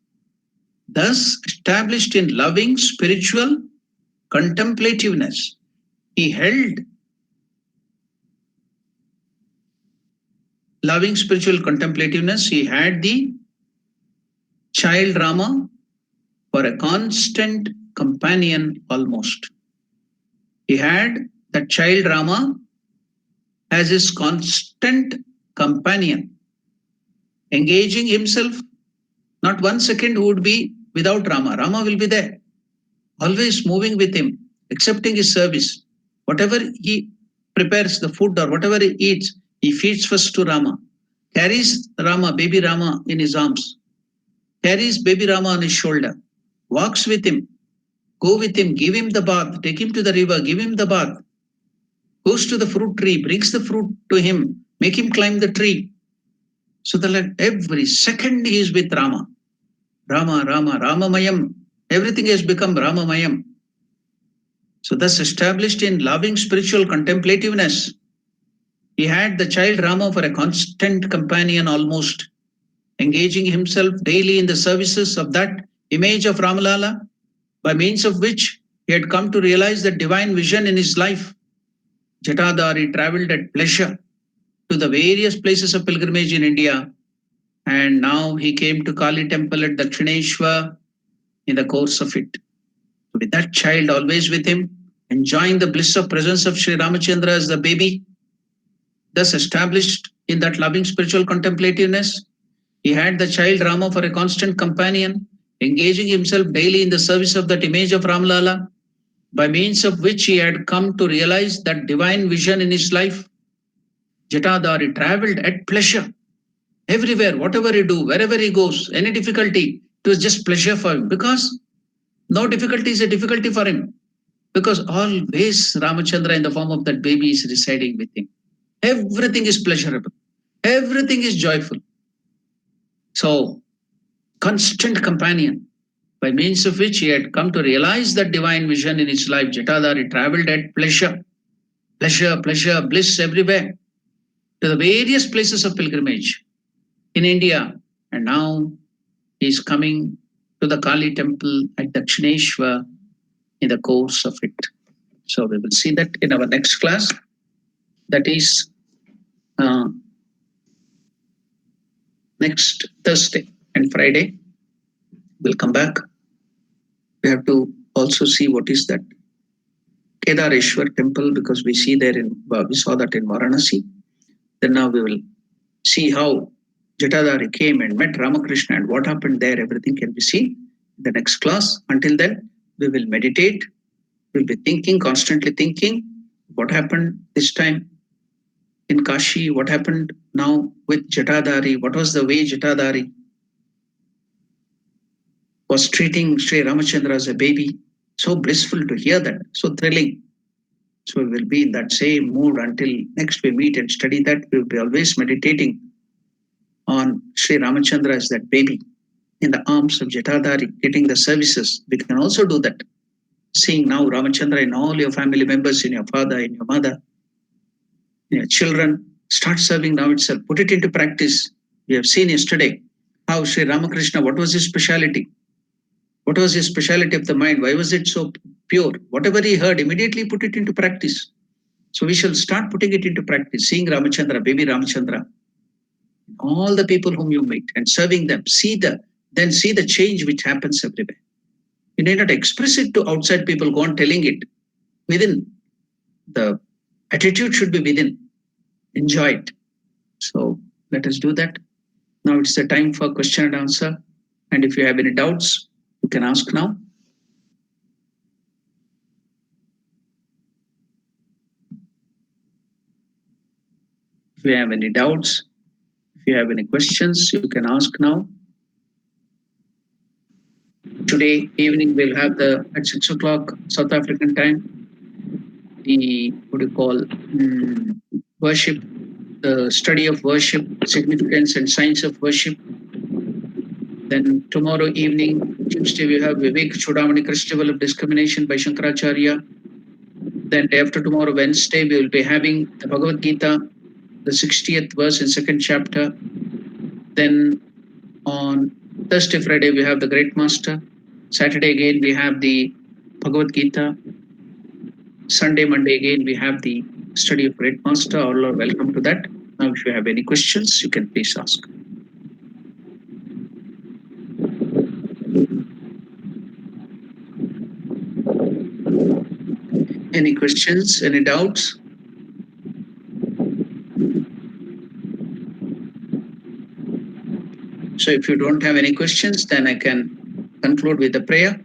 Thus, established in loving spiritual contemplativeness, he held loving spiritual contemplativeness. He had the child Rama for a constant companion almost. He had the child Rama as his constant companion, engaging himself. Not 1 second would be without Rama. Rama will be there, always moving with him, accepting his service. Whatever he prepares, the food or whatever he eats, he feeds first to Rama, carries Rama, baby Rama in his arms, carries baby Rama on his shoulder, walks with him, go with him, give him the bath, take him to the river, give him the bath, goes to the fruit tree, brings the fruit to him, make him climb the tree. So that every second he is with Rama. Rama, Rama, Ramamayam. Everything has become Ramamayam. So thus established in loving spiritual contemplativeness, he had the child Rama for a constant companion almost, engaging himself daily in the services of that image of Ramalala, by means of which he had come to realize the divine vision in his life. Jatadhari traveled at pleasure to the various places of pilgrimage in India and now he came to Kali temple at Dakshineshwar in the course of it. With that child always with him, enjoying the bliss of presence of Sri Ramachandra as the baby, thus established in that loving spiritual contemplativeness, he had the child Rama for a constant companion, engaging himself daily in the service of that image of Ramlala, by means of which he had come to realize that divine vision in his life. Jatadhari traveled at pleasure everywhere, whatever he do, wherever he goes, any difficulty, it was just pleasure for him because no difficulty is a difficulty for him because always Ramachandra in the form of that baby is residing with him. Everything is pleasurable. Everything is joyful. So, constant companion, by means of which he had come to realize that divine vision in his life. Jatadhari traveled at pleasure, pleasure, bliss everywhere to the various places of pilgrimage in India. And now he is coming to the Kali temple at Dakshineshwar in the course of it. So we will see that in our next class. That is next Thursday and Friday. We'll come back. We have to also see what is that Kedareshwar temple because we saw that in Varanasi. Then now we will see how Jatadhari came and met Ramakrishna and what happened there. Everything can be seen in the next class. Until then, we will meditate. We'll be thinking, constantly thinking what happened this time in Kashi, what happened now with Jatadhari, what was the way Jatadhari was treating Sri Ramachandra as a baby. So blissful to hear that, so thrilling. So we will be in that same mood until next we meet and study that. We will be always meditating on Sri Ramachandra as that baby in the arms of Jatadhari, getting the services. We can also do that. Seeing now Ramachandra in all your family members, in your father, in your mother, in your children, start serving now itself. Put it into practice. We have seen yesterday how Sri Ramakrishna, what was his speciality? What was his speciality of the mind? Why was it so pure? Whatever he heard, immediately put it into practice. So we shall start putting it into practice, seeing Ramachandra, baby Ramachandra, all the people whom you meet and serving them, then see the change which happens everywhere. You need not express it to outside people, go on telling it. Within, the attitude should be within. Enjoy it. So let us do that. Now it's the time for question and answer. And if you have any doubts, you can ask now. If you have any doubts, if you have any questions, you can ask now. Today evening we'll have at 6 o'clock South African time, the worship, the study of worship, significance and signs of worship. Then tomorrow evening, Tuesday, we have Vivek Chudamani Festival of Discrimination by Shankaracharya. Then day after tomorrow, Wednesday, we will be having the Bhagavad Gita, the 60th verse in 2nd chapter. Then on Thursday, Friday, we have the Great Master. Saturday again, we have the Bhagavad Gita. Sunday, Monday again, we have the study of Great Master. All are welcome to that. Now, if you have any questions, you can please ask. Any questions, any doubts? So if you don't have any questions, then I can conclude with the prayer.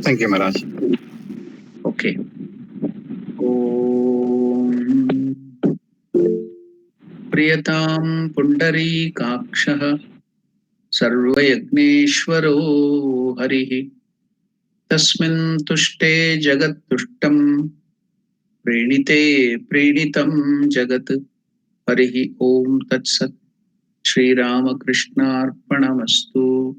Thank you, Maharaj. Okay. Om Priyatam Pundarikakshaha Sarvayagneshwaro Harihi Tasmin Tushte Jagat Tushtam Prenite Prenitam Jagat Harihi Om Tat Sat Shri Ramakrishna Arpanamastu.